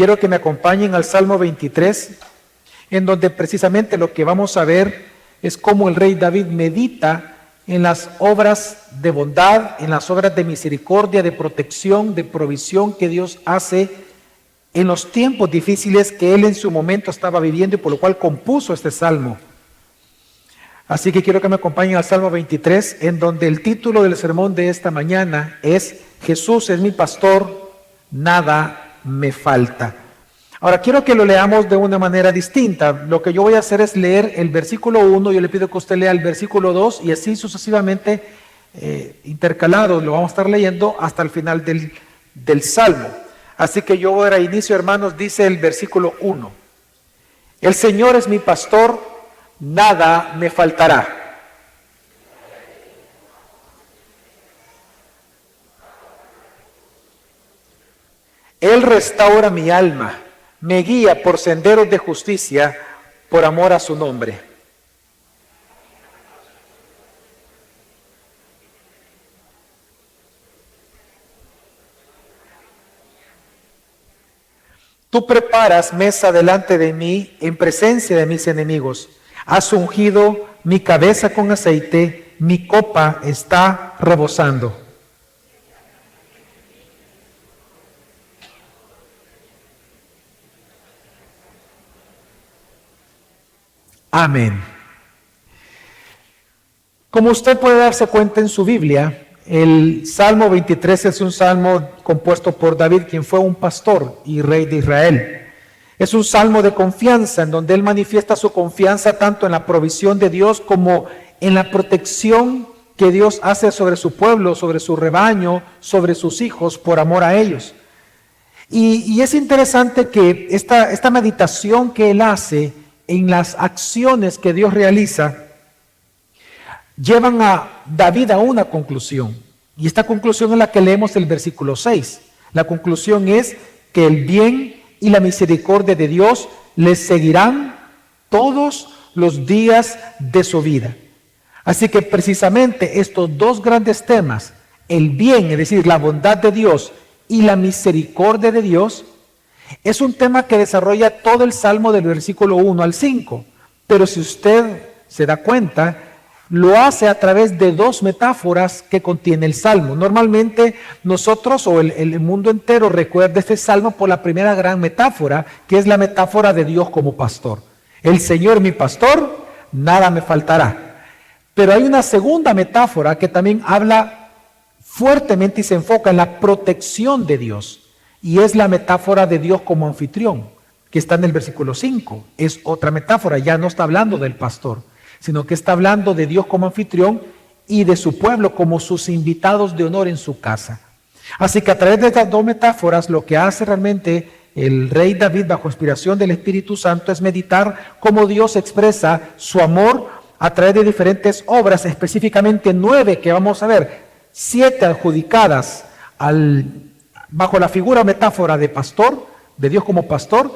quiero que me acompañen al Salmo 23, en donde precisamente lo que vamos a ver es cómo el rey David medita en las obras de bondad, en las obras de misericordia, de protección, de provisión que Dios hace en los tiempos difíciles que él en su momento estaba viviendo y por lo cual compuso este salmo. Así que quiero que me acompañen al Salmo 23, en donde el título del sermón de esta mañana es Jesús es mi pastor, nada me falta. Ahora quiero que lo leamos de una manera distinta. Lo que yo voy a hacer es leer el versículo 1, yo le pido que usted lea el versículo 2 y así sucesivamente intercalados lo vamos a estar leyendo hasta el final del Salmo. Así que yo ahora inicio, hermanos, dice el versículo 1. El Señor es mi pastor, nada me faltará. Él restaura mi alma, me guía por senderos de justicia, por amor a su nombre. Tú preparas mesa delante de mí en presencia de mis enemigos. Has ungido mi cabeza con aceite, mi copa está rebosando. Amén. Como usted puede darse cuenta en su Biblia, el Salmo 23 es un salmo compuesto por David, quien fue un pastor y rey de Israel. Es un salmo de confianza, en donde él manifiesta su confianza tanto en la provisión de Dios como en la protección que Dios hace sobre su pueblo, sobre su rebaño, sobre sus hijos, por amor a ellos. Y es interesante que esta meditación que él hace en las acciones que Dios realiza, llevan a David a una conclusión. Y esta conclusión es la que leemos el versículo 6. La conclusión es que el bien y la misericordia de Dios les seguirán todos los días de su vida. Así que precisamente estos dos grandes temas, el bien, es decir, la bondad de Dios y la misericordia de Dios, es un tema que desarrolla todo el Salmo del versículo 1 al 5. Pero si usted se da cuenta, lo hace a través de dos metáforas que contiene el Salmo. Normalmente nosotros o el mundo entero recuerda este Salmo por la primera gran metáfora, que es la metáfora de Dios como pastor. El Señor mi pastor, nada me faltará. Pero hay una segunda metáfora que también habla fuertemente y se enfoca en la protección de Dios. Y es la metáfora de Dios como anfitrión, que está en el versículo 5. Es otra metáfora, ya no está hablando del pastor, sino que está hablando de Dios como anfitrión y de su pueblo como sus invitados de honor en su casa. Así que a través de estas dos metáforas, lo que hace realmente el rey David bajo inspiración del Espíritu Santo es meditar cómo Dios expresa su amor a través de diferentes obras, específicamente 9 que vamos a ver, 7 adjudicadas bajo la figura o metáfora de pastor, de Dios como pastor,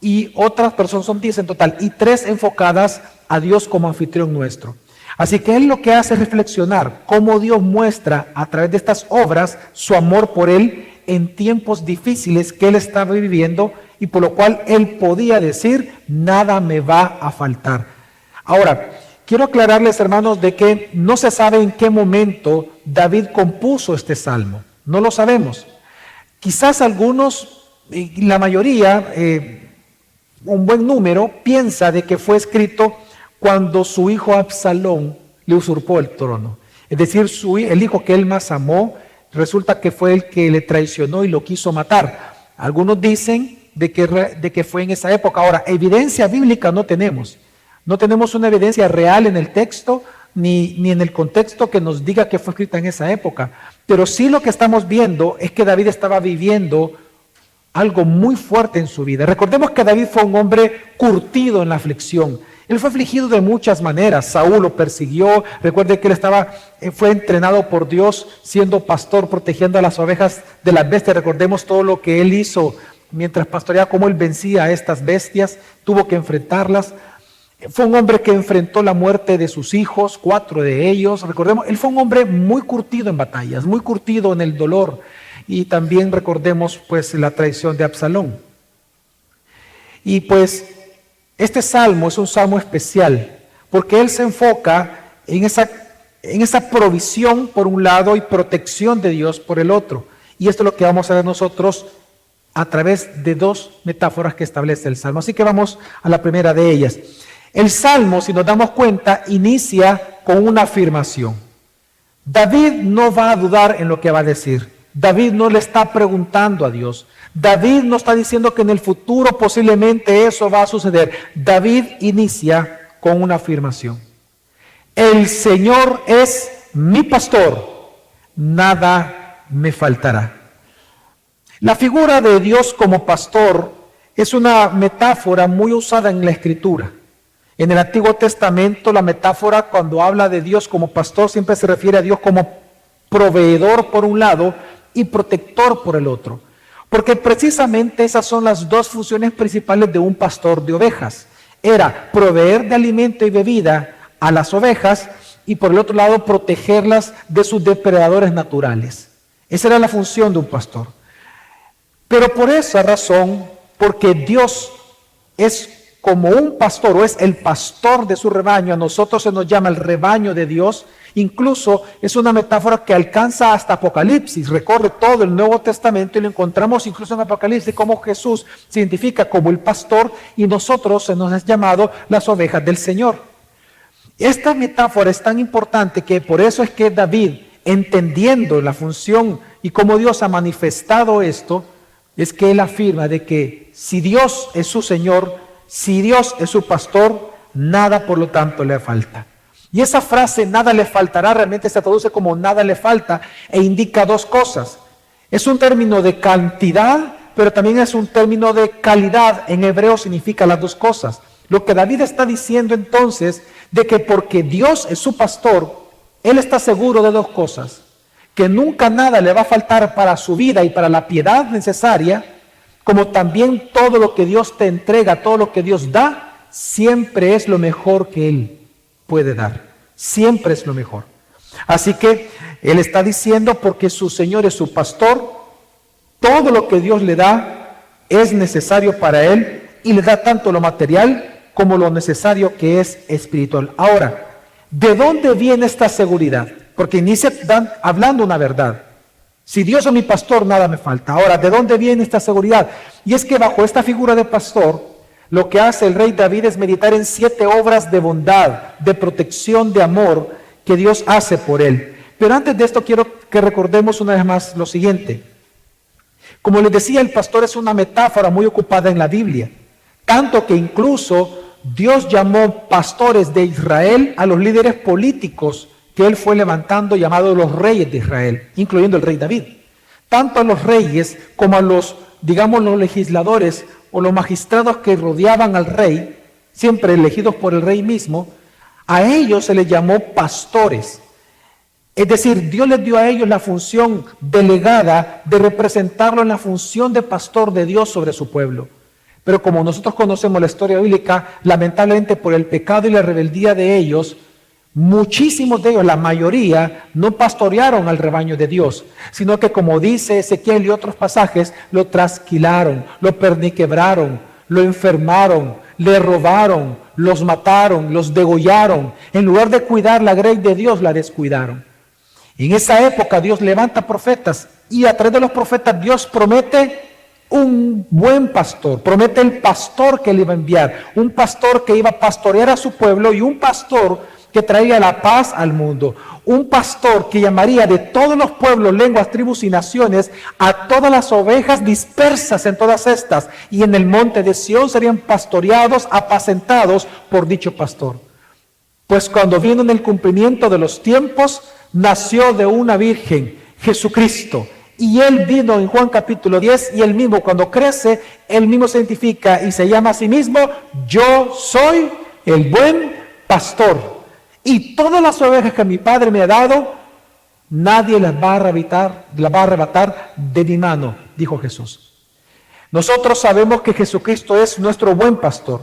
y otras personas son 10 en total, y 3 enfocadas a Dios como anfitrión nuestro. Así que él lo que hace es reflexionar cómo Dios muestra a través de estas obras su amor por él en tiempos difíciles que él estaba viviendo y por lo cual él podía decir, nada me va a faltar. Ahora, quiero aclararles, hermanos, de que no se sabe en qué momento David compuso este salmo. No lo sabemos. Quizás algunos, la mayoría, un buen número, piensa de que fue escrito cuando su hijo Absalón le usurpó el trono. Es decir, el hijo que él más amó, resulta que fue el que le traicionó y lo quiso matar. Algunos dicen de que fue en esa época. Ahora, evidencia bíblica no tenemos. No tenemos una evidencia real en el texto, ni en el contexto que nos diga que fue escrita en esa época. Pero sí lo que estamos viendo es que David estaba viviendo algo muy fuerte en su vida. Recordemos que David fue un hombre curtido en la aflicción. Él fue afligido de muchas maneras. Saúl lo persiguió. Recuerde que él fue entrenado por Dios siendo pastor, protegiendo a las ovejas de las bestias. Recordemos todo lo que él hizo mientras pastoreaba, cómo él vencía a estas bestias, tuvo que enfrentarlas. Fue un hombre que enfrentó la muerte de sus hijos, 4 de ellos. Recordemos, él fue un hombre muy curtido en batallas, muy curtido en el dolor. Y también recordemos pues la traición de Absalón. Y pues este salmo es un salmo especial porque él se enfoca en esa provisión por un lado y protección de Dios por el otro. Y esto es lo que vamos a ver nosotros a través de dos metáforas que establece el salmo. Así que vamos a la primera de ellas. El salmo, si nos damos cuenta, inicia con una afirmación. David no va a dudar en lo que va a decir. David no le está preguntando a Dios. David no está diciendo que en el futuro posiblemente eso va a suceder. David inicia con una afirmación. El Señor es mi pastor, nada me faltará. La figura de Dios como pastor es una metáfora muy usada en la Escritura. En el Antiguo Testamento, la metáfora cuando habla de Dios como pastor siempre se refiere a Dios como proveedor por un lado y protector por el otro. Porque precisamente esas son las dos funciones principales de un pastor de ovejas. Era proveer de alimento y bebida a las ovejas y por el otro lado protegerlas de sus depredadores naturales. Esa era la función de un pastor. Pero por esa razón, porque Dios es como un pastor o es el pastor de su rebaño, a nosotros se nos llama el rebaño de Dios. Incluso es una metáfora que alcanza hasta Apocalipsis, recorre todo el Nuevo Testamento y lo encontramos incluso en Apocalipsis como Jesús se identifica como el pastor y nosotros se nos es llamado las ovejas del Señor. Esta metáfora es tan importante que por eso es que David, entendiendo la función y cómo Dios ha manifestado esto, es que él afirma de que si Dios es su Señor, si Dios es su pastor, nada por lo tanto le falta. Y esa frase, nada le faltará, realmente se traduce como nada le falta e indica dos cosas. Es un término de cantidad, pero también es un término de calidad. En hebreo significa las dos cosas. Lo que David está diciendo entonces, de que porque Dios es su pastor, él está seguro de dos cosas. Que nunca nada le va a faltar para su vida y para la piedad necesaria, como también todo lo que Dios te entrega, todo lo que Dios da, siempre es lo mejor que Él puede dar. Siempre es lo mejor. Así que Él está diciendo, porque su Señor es su pastor, todo lo que Dios le da es necesario para Él y le da tanto lo material como lo necesario que es espiritual. Ahora, ¿de dónde viene esta seguridad? Porque inicia hablando una verdad. Si Dios es mi pastor, nada me falta. Ahora, ¿de dónde viene esta seguridad? Y es que bajo esta figura de pastor, lo que hace el rey David es meditar en 7 obras de bondad, de protección, de amor que Dios hace por él. Pero antes de esto quiero que recordemos una vez más lo siguiente. Como les decía, el pastor es una metáfora muy ocupada en la Biblia. Tanto que incluso Dios llamó pastores de Israel a los líderes políticos que él fue levantando, llamados los reyes de Israel, incluyendo el rey David. Tanto a los reyes como a los, digamos, los legisladores o los magistrados que rodeaban al rey, siempre elegidos por el rey mismo, a ellos se les llamó pastores. Es decir, Dios les dio a ellos la función delegada de representarlo en la función de pastor de Dios sobre su pueblo. Pero como nosotros conocemos la historia bíblica, lamentablemente por el pecado y la rebeldía de ellos, muchísimos de ellos, la mayoría, no pastorearon al rebaño de Dios, sino que como dice Ezequiel y otros pasajes, lo trasquilaron, lo perniquebraron, lo enfermaron, le robaron, los mataron, los degollaron. En lugar de cuidar la grey de Dios, la descuidaron. En esa época Dios levanta profetas y a través de los profetas Dios promete un buen pastor, promete el pastor que le iba a enviar, un pastor que iba a pastorear a su pueblo y un pastor que traía la paz al mundo, un pastor que llamaría de todos los pueblos, lenguas, tribus y naciones a todas las ovejas dispersas en todas estas, y en el monte de Sión serían pastoreados, apacentados por dicho pastor. Pues cuando vino en el cumplimiento de los tiempos, nació de una virgen, Jesucristo, y él vino en Juan capítulo 10, y él mismo cuando crece, él mismo se identifica y se llama a sí mismo, yo soy el buen pastor. Y todas las ovejas que mi Padre me ha dado, nadie las va a arrebatar de mi mano, dijo Jesús. Nosotros sabemos que Jesucristo es nuestro buen pastor.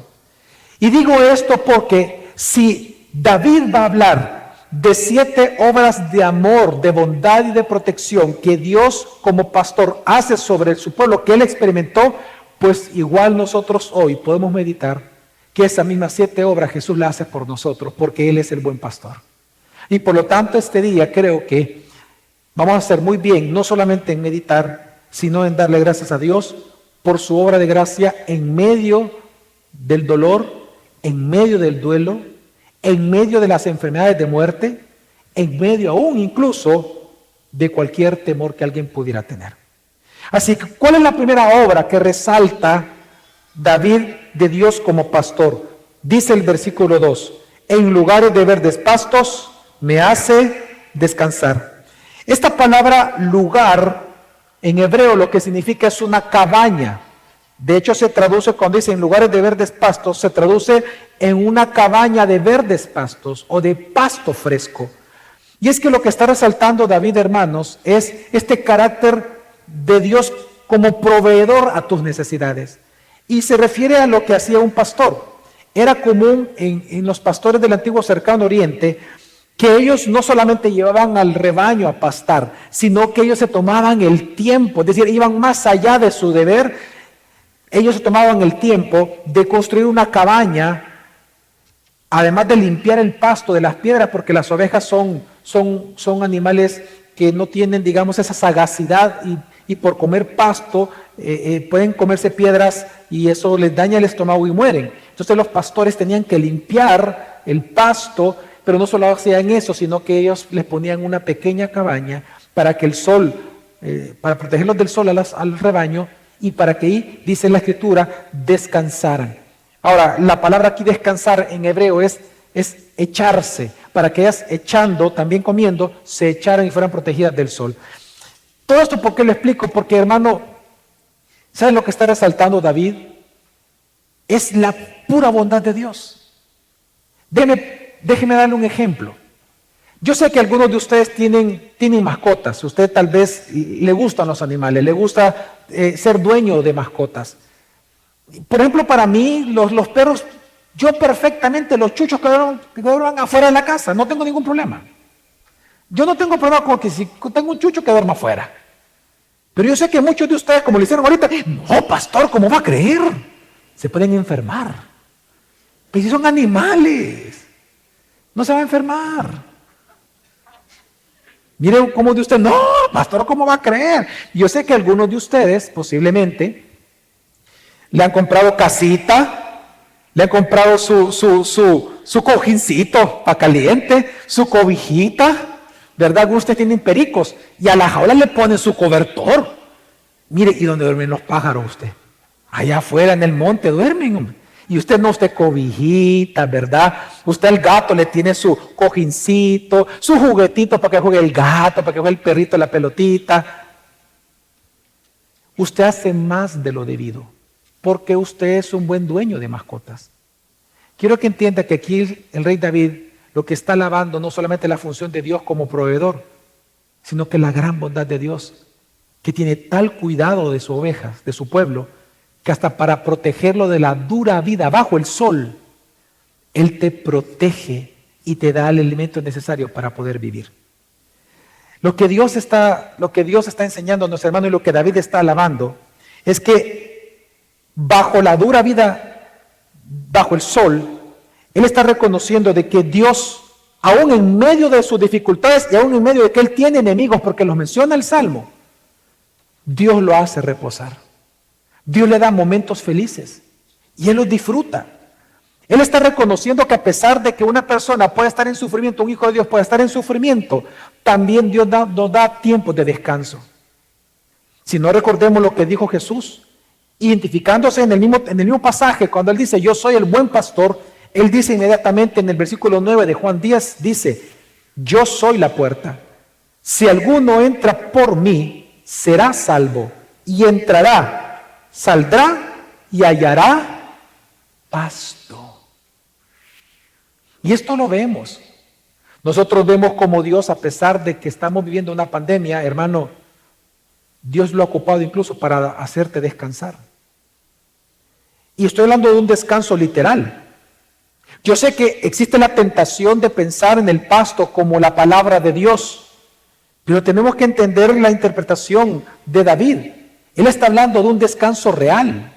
Y digo esto porque si David va a hablar de 7 obras de amor, de bondad y de protección que Dios como pastor hace sobre su pueblo, que él experimentó, pues igual nosotros hoy podemos meditar que esas mismas 7 obras Jesús las hace por nosotros, porque Él es el buen pastor. Y por lo tanto este día creo que vamos a hacer muy bien, no solamente en meditar, sino en darle gracias a Dios por su obra de gracia en medio del dolor, en medio del duelo, en medio de las enfermedades de muerte, en medio aún incluso de cualquier temor que alguien pudiera tener. Así que, ¿cuál es la primera obra que resalta David de Dios como pastor? Dice el versículo 2, en lugares de verdes pastos me hace descansar. Esta palabra lugar en hebreo lo que significa es una cabaña. De hecho se traduce, cuando dice en lugares de verdes pastos, se traduce en una cabaña de verdes pastos o de pasto fresco. Y es que lo que está resaltando David, hermanos, es este carácter de Dios como proveedor a tus necesidades. Y se refiere a lo que hacía un pastor. Era común en los pastores del antiguo cercano oriente que ellos no solamente llevaban al rebaño a pastar, sino que ellos se tomaban el tiempo, es decir, iban más allá de su deber. Ellos se tomaban el tiempo de construir una cabaña, además de limpiar el pasto de las piedras, porque las ovejas son animales que no tienen, digamos, esa sagacidad y por comer pasto pueden comerse piedras y eso les daña el estómago y mueren. Entonces los pastores tenían que limpiar el pasto, pero no solo hacían eso, sino que ellos les ponían una pequeña cabaña para que el sol, para protegerlos del sol al rebaño y para que ahí, dice la Escritura, descansaran. Ahora, la palabra aquí descansar en hebreo es echarse, para que ellas echando, también comiendo, se echaran y fueran protegidas del sol. Todo esto, ¿por qué lo explico? Porque, hermano, ¿saben lo que está resaltando David? Es la pura bondad de Dios. Déjeme darle un ejemplo. Yo sé que algunos de ustedes tienen mascotas. Usted tal vez le gustan los animales, le gusta ser dueño de mascotas. Por ejemplo, para mí, los perros, yo perfectamente, los chuchos que duerman afuera de la casa, no tengo ningún problema. Yo no tengo problema con que si tengo un chucho que duerma afuera. Pero yo sé que muchos de ustedes, como le hicieron ahorita, no, pastor, ¿cómo va a creer? Se pueden enfermar. Pero si son animales, no se va a enfermar. Mire cómo de usted, no, pastor, ¿cómo va a creer? Yo sé que algunos de ustedes, posiblemente, le han comprado casita, le han comprado su cojincito para caliente, su cobijita, ¿verdad? Algunos de ustedes tienen pericos y a la jaula le ponen su cobertor. Mire, ¿y dónde duermen los pájaros usted? Allá afuera en el monte duermen, hombre. Y usted no, usted cobijita, ¿verdad? Usted al gato le tiene su cojincito, su juguetito para que juegue el gato, para que juegue el perrito la pelotita. Usted hace más de lo debido, porque usted es un buen dueño de mascotas. Quiero que entienda que aquí el rey David lo que está alabando no solamente la función de Dios como proveedor, sino que la gran bondad de Dios, que tiene tal cuidado de sus ovejas, de su pueblo, que hasta para protegerlo de la dura vida bajo el sol, Él te protege y te da el alimento necesario para poder vivir. Lo que Dios está enseñando a nuestro hermano y lo que David está alabando es que bajo la dura vida, bajo el sol, Él está reconociendo de que Dios, aún en medio de sus dificultades y aún en medio de que Él tiene enemigos, porque los menciona el Salmo, Dios lo hace reposar. Dios le da momentos felices y Él los disfruta. Él está reconociendo que a pesar de que una persona pueda estar en sufrimiento, un hijo de Dios puede estar en sufrimiento, también Dios nos da tiempos de descanso. Si no, recordemos lo que dijo Jesús, identificándose en el mismo pasaje, cuando Él dice, yo soy el buen pastor, Él dice inmediatamente en el versículo 9 de Juan 10, dice, yo soy la puerta. Si alguno entra por mí, será salvo y entrará, saldrá y hallará pasto. Y esto lo vemos. Nosotros vemos como Dios, a pesar de que estamos viviendo una pandemia, hermano, Dios lo ha ocupado incluso para hacerte descansar. Y estoy hablando de un descanso literal. Yo sé que existe la tentación de pensar en el pasto como la palabra de Dios, pero tenemos que entender la interpretación de David. Él está hablando de un descanso real.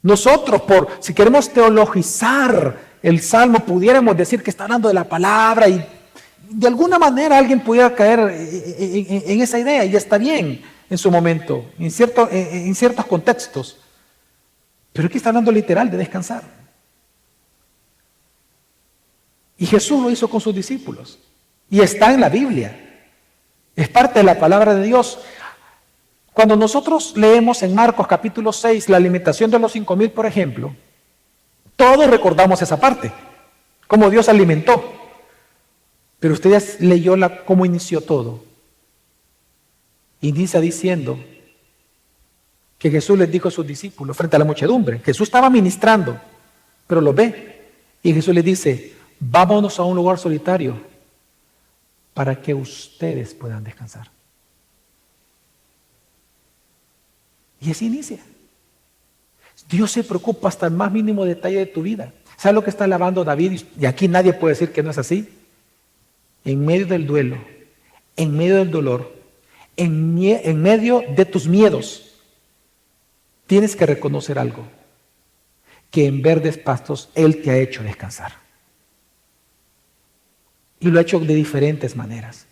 Nosotros, si queremos teologizar el Salmo, pudiéramos decir que está hablando de la palabra y de alguna manera alguien pudiera caer en esa idea, y está bien en su momento, en ciertos contextos. Pero aquí está hablando literal de descansar. Y Jesús lo hizo con sus discípulos. Y está en la Biblia. Es parte de la palabra de Dios. Cuando nosotros leemos en Marcos capítulo 6 la alimentación de los 5,000, por ejemplo, todos recordamos esa parte, cómo Dios alimentó. Pero usted ya leyó cómo inició todo. Inicia diciendo que Jesús les dijo a sus discípulos frente a la muchedumbre. Jesús estaba ministrando, pero lo ve. Y Jesús les dice, vámonos a un lugar solitario para que ustedes puedan descansar. Y así inicia. Dios se preocupa hasta el más mínimo detalle de tu vida. ¿Sabes lo que está alabando David? Y aquí nadie puede decir que no es así. En medio del duelo, en medio del dolor, en medio de tus miedos, tienes que reconocer algo, que en verdes pastos Él te ha hecho descansar. Y lo ha hecho de diferentes maneras.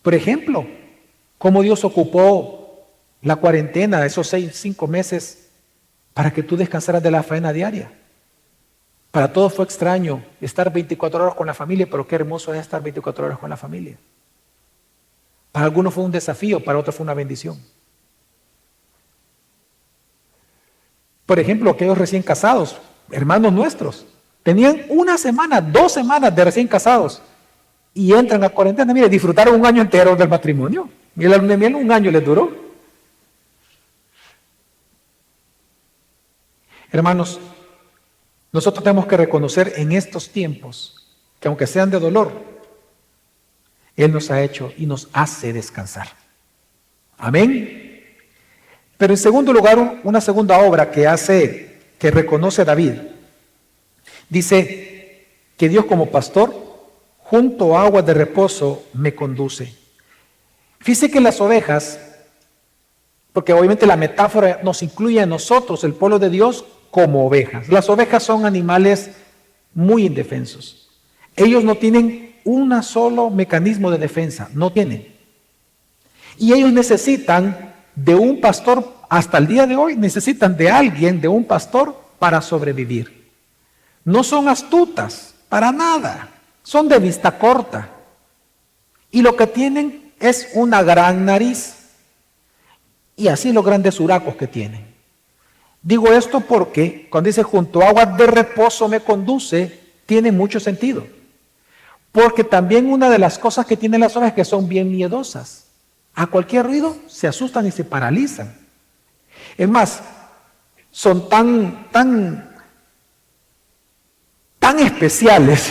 Por ejemplo, cómo Dios ocupó la cuarentena, esos 5 meses, para que tú descansaras de la faena diaria. Para todos fue extraño estar 24 horas con la familia, pero qué hermoso es estar 24 horas con la familia. Para algunos fue un desafío, para otros fue una bendición. Por ejemplo, aquellos recién casados, hermanos nuestros, tenían 1 semana, 2 semanas de recién casados y entran a cuarentena. Mire, disfrutaron 1 año entero del matrimonio. Y el luna de miel 1 año les duró. Hermanos, nosotros tenemos que reconocer en estos tiempos que aunque sean de dolor, Él nos ha hecho y nos hace descansar. Amén. Pero en segundo lugar, una segunda obra que reconoce David, dice que Dios como pastor, junto a aguas de reposo, me conduce. Fíjese que las ovejas, porque obviamente la metáfora nos incluye a nosotros, el pueblo de Dios, como ovejas. Las ovejas son animales muy indefensos. Ellos no tienen un solo mecanismo de defensa, no tienen. Y ellos necesitan de un pastor, hasta el día de hoy necesitan de alguien, de un pastor para sobrevivir. No son astutas, para nada, son de vista corta. Y lo que tienen es una gran nariz. Y así los grandes huracos que tienen. Digo esto porque cuando dice junto a aguas de reposo me conduce, tiene mucho sentido. Porque también una de las cosas que tienen las ovejas es que son bien miedosas. A cualquier ruido se asustan y se paralizan. Es más, son tan especiales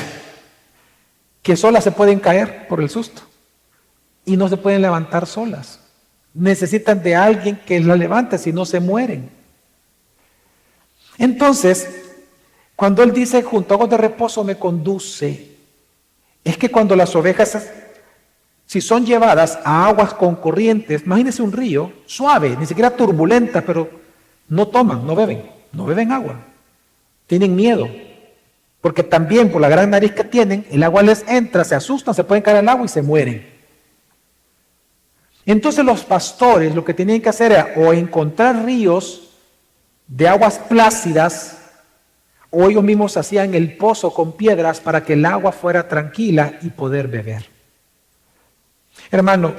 que solas se pueden caer por el susto y no se pueden levantar solas. Necesitan de alguien que las levante, si no se mueren. Entonces, cuando Él dice junto a aguas de reposo me conduce, es que cuando las ovejas, si son llevadas a aguas con corrientes, imagínense un río suave, ni siquiera turbulenta, pero no toman, no beben agua. Tienen miedo, porque también por la gran nariz que tienen, el agua les entra, se asustan, se pueden caer al agua y se mueren. Entonces los pastores lo que tenían que hacer era o encontrar ríos de aguas plácidas, o ellos mismos hacían el pozo con piedras para que el agua fuera tranquila y poder beber. Hermano,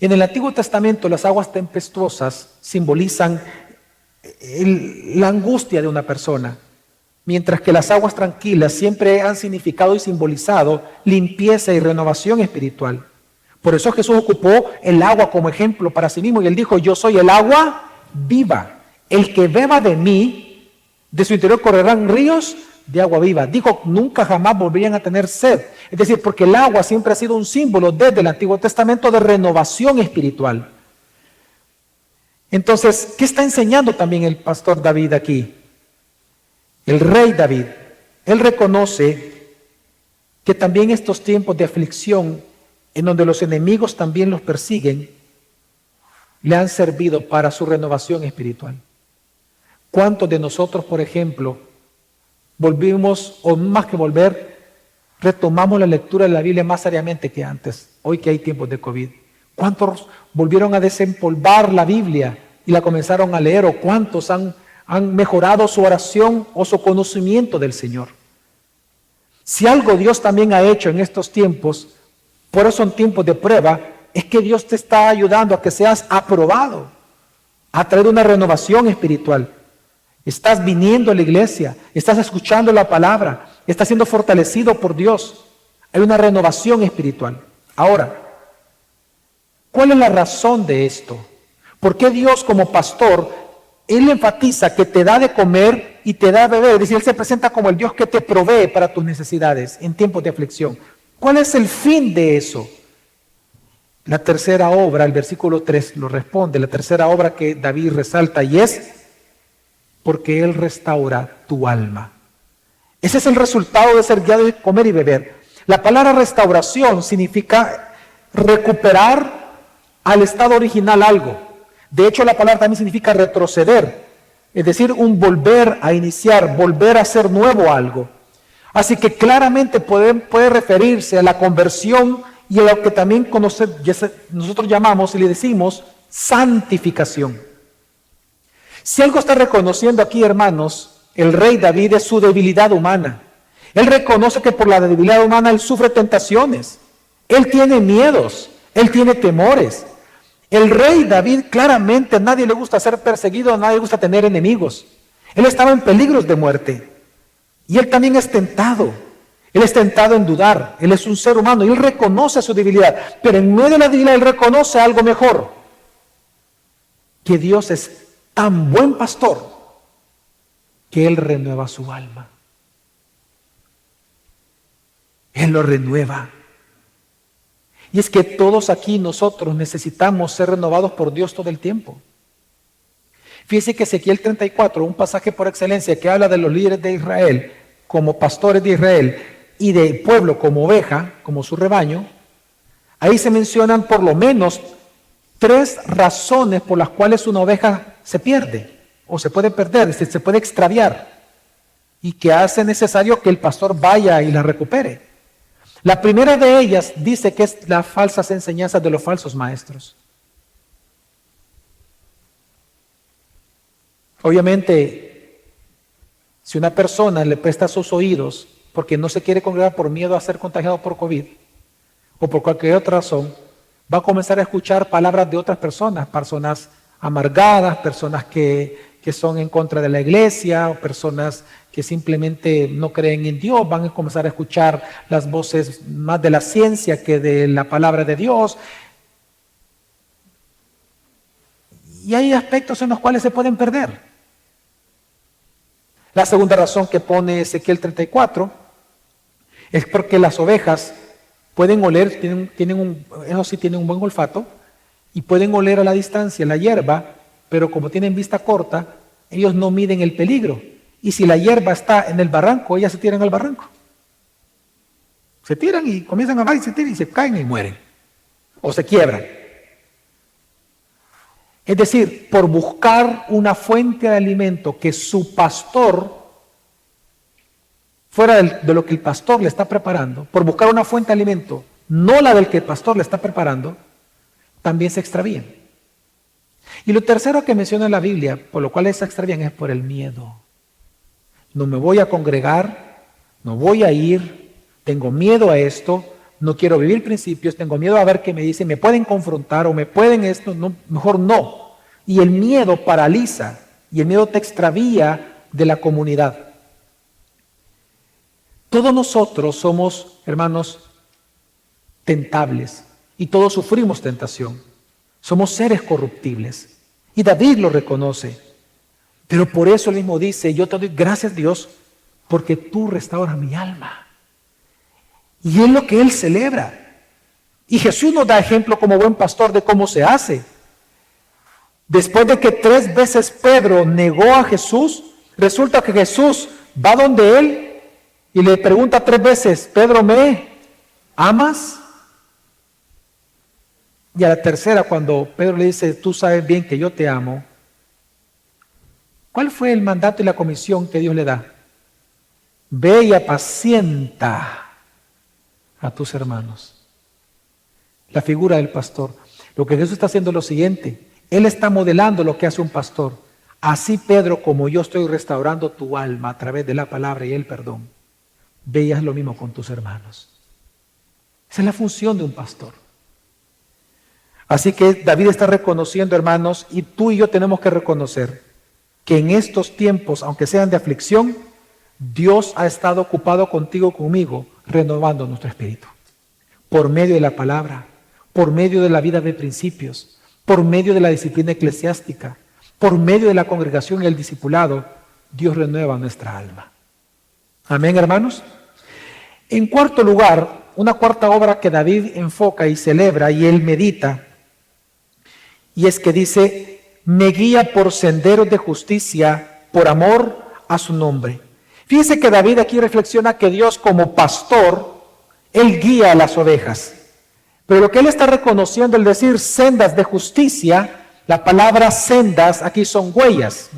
en el Antiguo Testamento las aguas tempestuosas simbolizan la angustia de una persona, mientras que las aguas tranquilas siempre han significado y simbolizado limpieza y renovación espiritual. Por eso Jesús ocupó el agua como ejemplo para sí mismo y Él dijo, yo soy el agua viva. El que beba de mí, de su interior correrán ríos de agua viva. Dijo, nunca jamás volverían a tener sed. Es decir, porque el agua siempre ha sido un símbolo desde el Antiguo Testamento de renovación espiritual. Entonces, ¿qué está enseñando también el pastor David aquí? El rey David, él reconoce que también estos tiempos de aflicción, en donde los enemigos también los persiguen, le han servido para su renovación espiritual. ¿Cuántos de nosotros, por ejemplo, volvimos, o más que volver, retomamos la lectura de la Biblia más seriamente que antes, hoy que hay tiempos de COVID? ¿Cuántos volvieron a desempolvar la Biblia y la comenzaron a leer? ¿O cuántos han mejorado su oración o su conocimiento del Señor? Si algo Dios también ha hecho en estos tiempos, por eso son tiempos de prueba, es que Dios te está ayudando a que seas aprobado, a traer una renovación espiritual. Estás viniendo a la iglesia, estás escuchando la palabra, estás siendo fortalecido por Dios. Hay una renovación espiritual. Ahora, ¿cuál es la razón de esto? ¿Por qué Dios como pastor, Él enfatiza que te da de comer y te da de beber? Es decir, Él se presenta como el Dios que te provee para tus necesidades en tiempos de aflicción. ¿Cuál es el fin de eso? La tercera obra, el versículo 3 lo responde, la tercera obra que David resalta, y es porque Él restaura tu alma. Ese es el resultado de ser guiado de comer y beber. La palabra restauración significa recuperar al estado original algo. De hecho, la palabra también significa retroceder, es decir, un volver a iniciar, volver a hacer nuevo algo. Así que claramente puede referirse a la conversión y a lo que también nosotros llamamos y le decimos santificación. Si algo está reconociendo aquí, hermanos, el rey David es su debilidad humana. Él reconoce que por la debilidad humana él sufre tentaciones. Él tiene miedos, él tiene temores. El rey David claramente a nadie le gusta ser perseguido, a nadie le gusta tener enemigos. Él estaba en peligros de muerte. Y él también es tentado. Él es tentado en dudar. Él es un ser humano y él reconoce su debilidad. Pero en medio de la debilidad él reconoce algo mejor. Que Dios es tan buen pastor que Él renueva su alma. Él lo renueva. Y es que todos aquí nosotros necesitamos ser renovados por Dios todo el tiempo. Fíjese que Ezequiel 34, un pasaje por excelencia que habla de los líderes de Israel como pastores de Israel y del pueblo como oveja, como su rebaño, ahí se mencionan por lo menos 3 razones por las cuales una oveja se pierde o se puede perder, se puede extraviar y que hace necesario que el pastor vaya y la recupere. La primera de ellas dice que es las falsas enseñanzas de los falsos maestros. Obviamente, si una persona le presta sus oídos porque no se quiere congregar por miedo a ser contagiado por COVID o por cualquier otra razón, va a comenzar a escuchar palabras de otras personas amargadas, personas que son en contra de la iglesia, o personas que simplemente no creen en Dios, van a comenzar a escuchar las voces más de la ciencia que de la palabra de Dios. Y hay aspectos en los cuales se pueden perder. La segunda razón que pone Ezequiel 34 es porque las ovejas pueden oler, tienen un buen olfato y pueden oler a la distancia la hierba, pero como tienen vista corta, ellos no miden el peligro. Y si la hierba está en el barranco, ellas se tiran al barranco. Se tiran y comienzan a bajar y se tiran y se caen y mueren. O se quiebran. Es decir, por buscar una fuente de alimento que su pastor, fuera de lo que el pastor le está preparando, por buscar una fuente de alimento, no la del que el pastor le está preparando, también se extravían. Y lo tercero que menciona la Biblia, por lo cual se extravían, es por el miedo. No me voy a congregar, no voy a ir, tengo miedo a esto, no quiero vivir principios, tengo miedo a ver qué me dicen, me pueden confrontar o me pueden esto, no, mejor no. Y el miedo paraliza y el miedo te extravía de la comunidad. Todos nosotros somos, hermanos, tentables y todos sufrimos tentación. Somos seres corruptibles y David lo reconoce. Pero por eso él mismo dice, yo te doy gracias, Dios, porque tú restauras mi alma. Y es lo que él celebra. Y Jesús nos da ejemplo como buen pastor de cómo se hace. Después de que 3 veces Pedro negó a Jesús, resulta que Jesús va donde él y le pregunta 3 veces, Pedro, ¿me amas? Y a la tercera, cuando Pedro le dice, tú sabes bien que yo te amo, ¿Cuál fue el mandato y la comisión que Dios le da? Ve y apacienta a tus hermanos. La figura del pastor. Lo que Jesús está haciendo es lo siguiente. Él está modelando lo que hace un pastor. Así, Pedro, como yo estoy restaurando tu alma a través de la palabra y el perdón, ve y haz lo mismo con tus hermanos. Esa es la función de un pastor. Así que David está reconociendo, hermanos, y tú y yo tenemos que reconocer que en estos tiempos, aunque sean de aflicción, Dios ha estado ocupado contigo, conmigo, renovando nuestro espíritu. Por medio de la palabra, por medio de la vida de principios, por medio de la disciplina eclesiástica, por medio de la congregación y el discipulado, Dios renueva nuestra alma. Amén, hermanos. En cuarto lugar, una cuarta obra que David enfoca y celebra y él medita, y es que dice, me guía por senderos de justicia, por amor a su nombre. Fíjese que David aquí reflexiona que Dios como pastor, él guía a las ovejas. Pero lo que él está reconociendo, el decir sendas de justicia, la palabra sendas aquí son huellas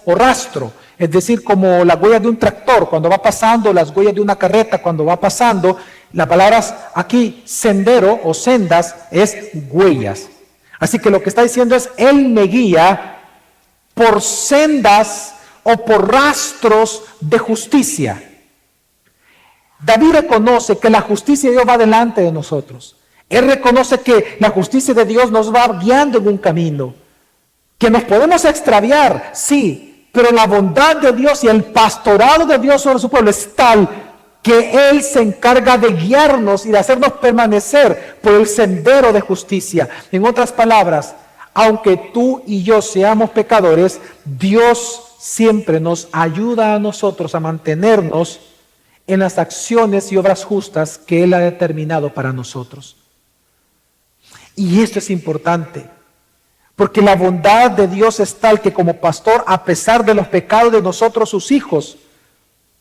o rastro, es decir, como las huellas de un tractor cuando va pasando, las huellas de una carreta cuando va pasando. La palabra aquí sendero o sendas es huellas. Así que lo que está diciendo es, él me guía por sendas o por rastros de justicia. David reconoce que la justicia de Dios va delante de nosotros. Él reconoce que la justicia de Dios nos va guiando en un camino. Que nos podemos extraviar, sí, pero la bondad de Dios y el pastorado de Dios sobre su pueblo es tal que Él se encarga de guiarnos y de hacernos permanecer por el sendero de justicia. En otras palabras, aunque tú y yo seamos pecadores, Dios siempre nos ayuda a nosotros a mantenernos en las acciones y obras justas que Él ha determinado para nosotros. Y esto es importante, porque la bondad de Dios es tal que como pastor, a pesar de los pecados de nosotros, sus hijos,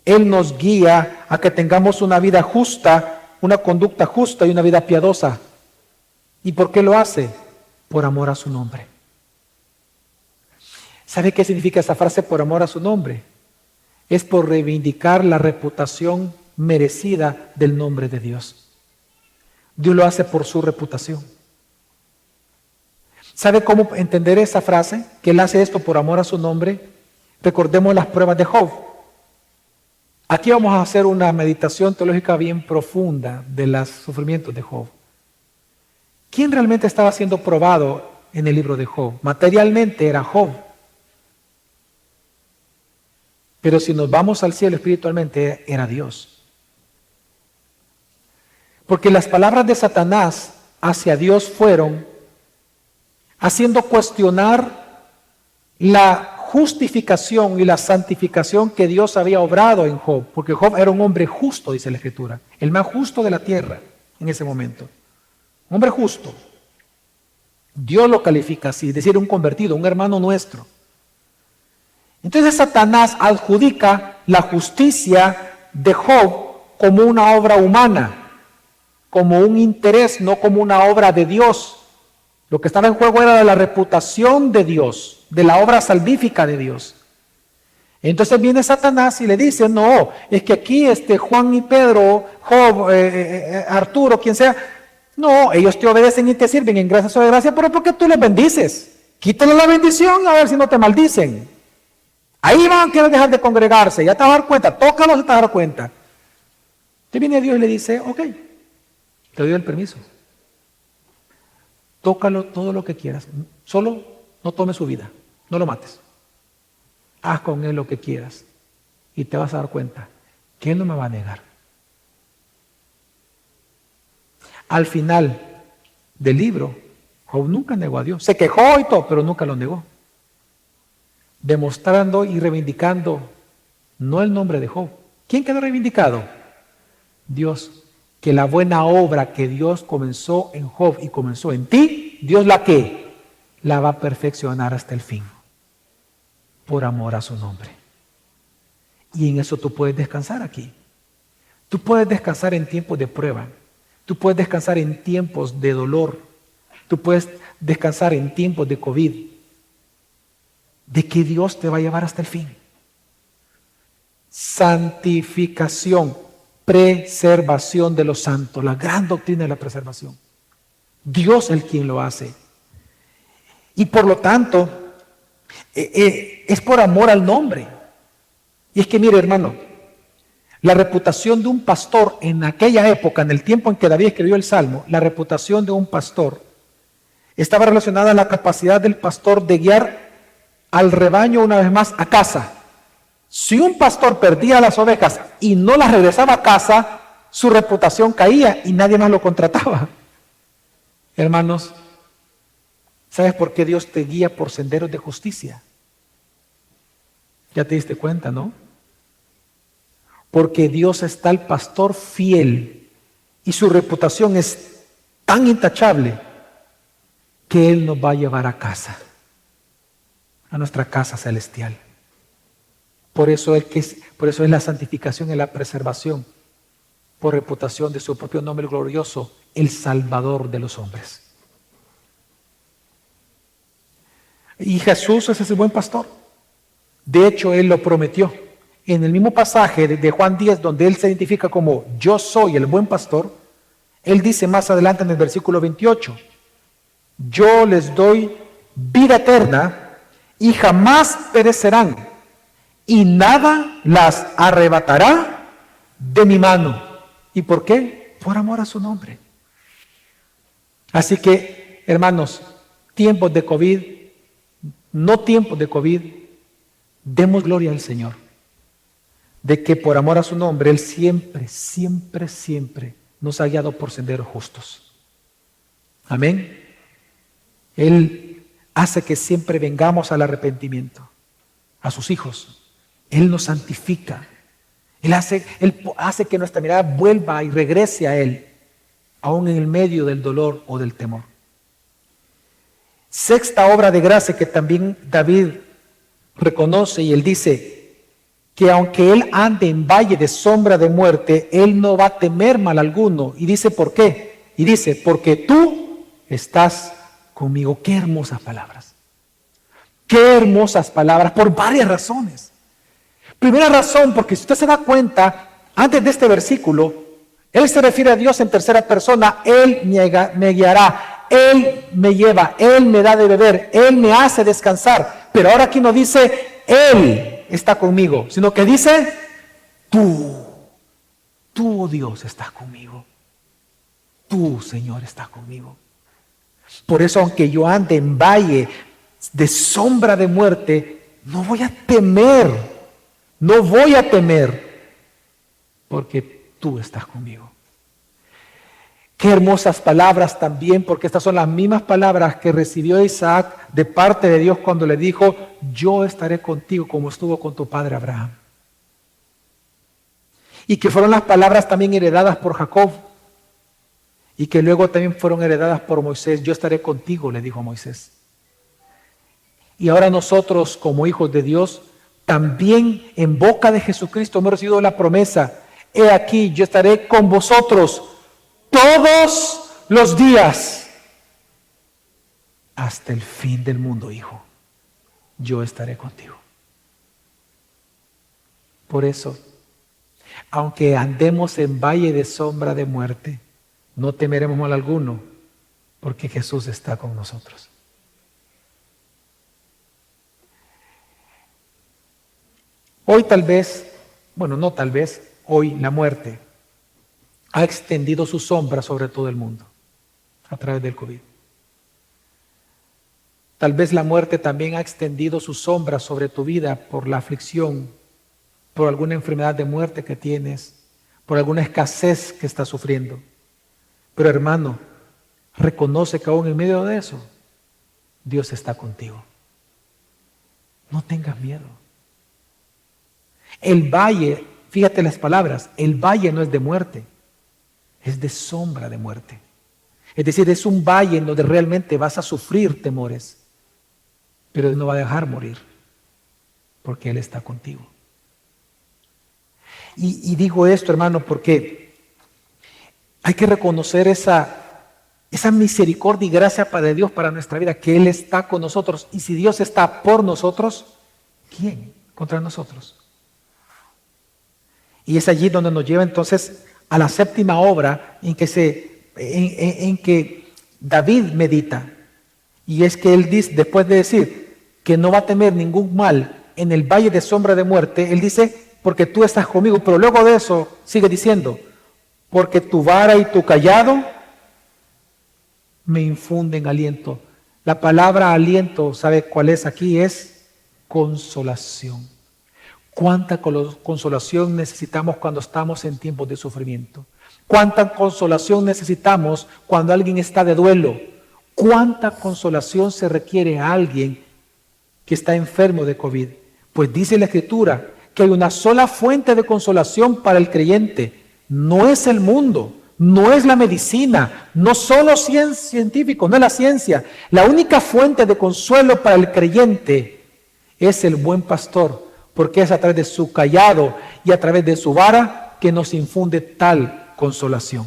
Él nos guía a que tengamos una vida justa, una conducta justa y una vida piadosa. ¿Y por qué lo hace? Por amor a su nombre. ¿Sabe qué significa esa frase, por amor a su nombre? Es por reivindicar la reputación merecida del nombre de Dios. Dios lo hace por su reputación. ¿Sabe cómo entender esa frase? Que Él hace esto por amor a su nombre. Recordemos las pruebas de Job. Aquí vamos a hacer una meditación teológica bien profunda de los sufrimientos de Job. ¿Quién realmente estaba siendo probado en el libro de Job? Materialmente era Job. Pero si nos vamos al cielo espiritualmente, era Dios. Porque las palabras de Satanás hacia Dios fueron haciendo cuestionar la justificación y la santificación que Dios había obrado en Job, porque Job era un hombre justo, dice la Escritura, el más justo de la tierra en ese momento. Un hombre justo. Dios lo califica así, es decir, un convertido, un hermano nuestro. Entonces Satanás adjudica la justicia de Job como una obra humana, como un interés, no como una obra de Dios. Lo que estaba en juego era la reputación de Dios, de la obra salvífica de Dios. Entonces viene Satanás y le dice, no, es que aquí Juan y Pedro, Job, Arturo, quien sea, no, ellos te obedecen y te sirven en gracia sobre gracia, pero ¿por qué tú les bendices? Quítale la bendición a ver si no te maldicen. Ahí van a querer dejar de congregarse, ya te vas a dar cuenta, tócalos y te vas a dar cuenta. Entonces viene Dios y le dice, ok, te doy el permiso. Tócalo todo lo que quieras, solo no tomes su vida, no lo mates. Haz con él lo que quieras y te vas a dar cuenta que él no me va a negar. Al final del libro, Job nunca negó a Dios. Se quejó y todo, pero nunca lo negó. Demostrando y reivindicando no el nombre de Job. ¿Quién quedó reivindicado? Dios. Que la buena obra que Dios comenzó en Job y comenzó en ti, Dios la que la va a perfeccionar hasta el fin. Por amor a su nombre. Y en eso tú puedes descansar aquí. Tú puedes descansar en tiempos de prueba. Tú puedes descansar en tiempos de dolor. Tú puedes descansar en tiempos de COVID. de que Dios te va a llevar hasta el fin. Santificación, preservación de los santos, la gran doctrina de la preservación. Dios es el quien lo hace. Y por lo tanto, es por amor al nombre. Y es que mire, hermano, la reputación de un pastor en aquella época, en el tiempo en que David escribió el Salmo, la reputación de un pastor estaba relacionada a la capacidad del pastor de guiar al rebaño una vez más a casa. Si un pastor perdía las ovejas y no las regresaba a casa, su reputación caía y nadie más lo contrataba. Hermanos, ¿sabes por qué Dios te guía por senderos de justicia? Ya te diste cuenta, ¿no? Porque Dios es tal pastor fiel y su reputación es tan intachable que Él nos va a llevar a casa, a nuestra casa celestial. Por eso es la santificación y la preservación, por reputación de su propio nombre glorioso, el Salvador de los hombres. Y Jesús es ese buen pastor. De hecho, Él lo prometió. En el mismo pasaje de Juan 10, donde Él se identifica como yo soy el buen pastor, Él dice más adelante en el versículo 28, yo les doy vida eterna y jamás perecerán, y nada las arrebatará de mi mano. ¿Y por qué? Por amor a su nombre. Así que, hermanos, tiempos de COVID, no tiempos de COVID, demos gloria al Señor, de que por amor a su nombre, Él siempre, siempre, siempre nos ha guiado por senderos justos. Amén. Él hace que siempre vengamos al arrepentimiento, a sus hijos. Él nos santifica. Él hace que nuestra mirada vuelva y regrese a Él, aún en el medio del dolor o del temor. Sexta obra de gracia que también David reconoce, y él dice que aunque él ande en valle de sombra de muerte, él no va a temer mal alguno. Y dice, ¿por qué? Y dice, porque tú estás conmigo. Qué hermosas palabras. Qué hermosas palabras, por varias razones. Primera razón, porque si usted se da cuenta, antes de este versículo, él se refiere a Dios en tercera persona. Él me guiará, Él me lleva, Él me da de beber, Él me hace descansar. Pero ahora aquí no dice, Él está conmigo, sino que dice, tú, oh Dios, estás conmigo. Tú, Señor, estás conmigo. Por eso, aunque yo ande en valle de sombra de muerte, no voy a temer. No voy a temer, porque tú estás conmigo. Qué hermosas palabras también, porque estas son las mismas palabras que recibió Isaac de parte de Dios cuando le dijo, yo estaré contigo como estuvo con tu padre Abraham. Y que fueron las palabras también heredadas por Jacob, y que luego también fueron heredadas por Moisés. Yo estaré contigo, le dijo a Moisés. Y ahora nosotros, como hijos de Dios, también en boca de Jesucristo hemos recibido la promesa, he aquí, yo estaré con vosotros todos los días hasta el fin del mundo, hijo. Yo estaré contigo. Por eso, aunque andemos en valle de sombra de muerte, no temeremos mal alguno, porque Jesús está con nosotros. Hoy tal vez, no tal vez, hoy la muerte ha extendido su sombra sobre todo el mundo a través del COVID. Tal vez la muerte también ha extendido su sombra sobre tu vida por la aflicción, por alguna enfermedad de muerte que tienes, por alguna escasez que estás sufriendo. Pero hermano, reconoce que aún en medio de eso, Dios está contigo. No tengas miedo. El valle, fíjate las palabras, el valle no es de muerte, es de sombra de muerte. Es decir, es un valle en donde realmente vas a sufrir temores, pero Él no va a dejar morir, porque Él está contigo. Y digo esto, hermano, porque hay que reconocer esa esa misericordia y gracia de Dios para nuestra vida, que Él está con nosotros. Y si Dios está por nosotros, ¿quién contra nosotros? Y es allí donde nos lleva entonces a la séptima obra en que David medita. Y es que él dice, después de decir que no va a temer ningún mal en el valle de sombra de muerte, él dice, porque tú estás conmigo. Pero luego de eso sigue diciendo, porque tu vara y tu cayado me infunden aliento. La palabra aliento, ¿sabe cuál es aquí? Es consolación. ¿Cuánta consolación necesitamos cuando estamos en tiempos de sufrimiento? ¿Cuánta consolación necesitamos cuando alguien está de duelo? ¿Cuánta consolación se requiere a alguien que está enfermo de COVID? Pues dice la Escritura que hay una sola fuente de consolación para el creyente. No es el mundo, no es la medicina, no son los científicos, no es la ciencia. La única fuente de consuelo para el creyente es el buen pastor, porque es a través de su cayado y a través de su vara que nos infunde tal consolación.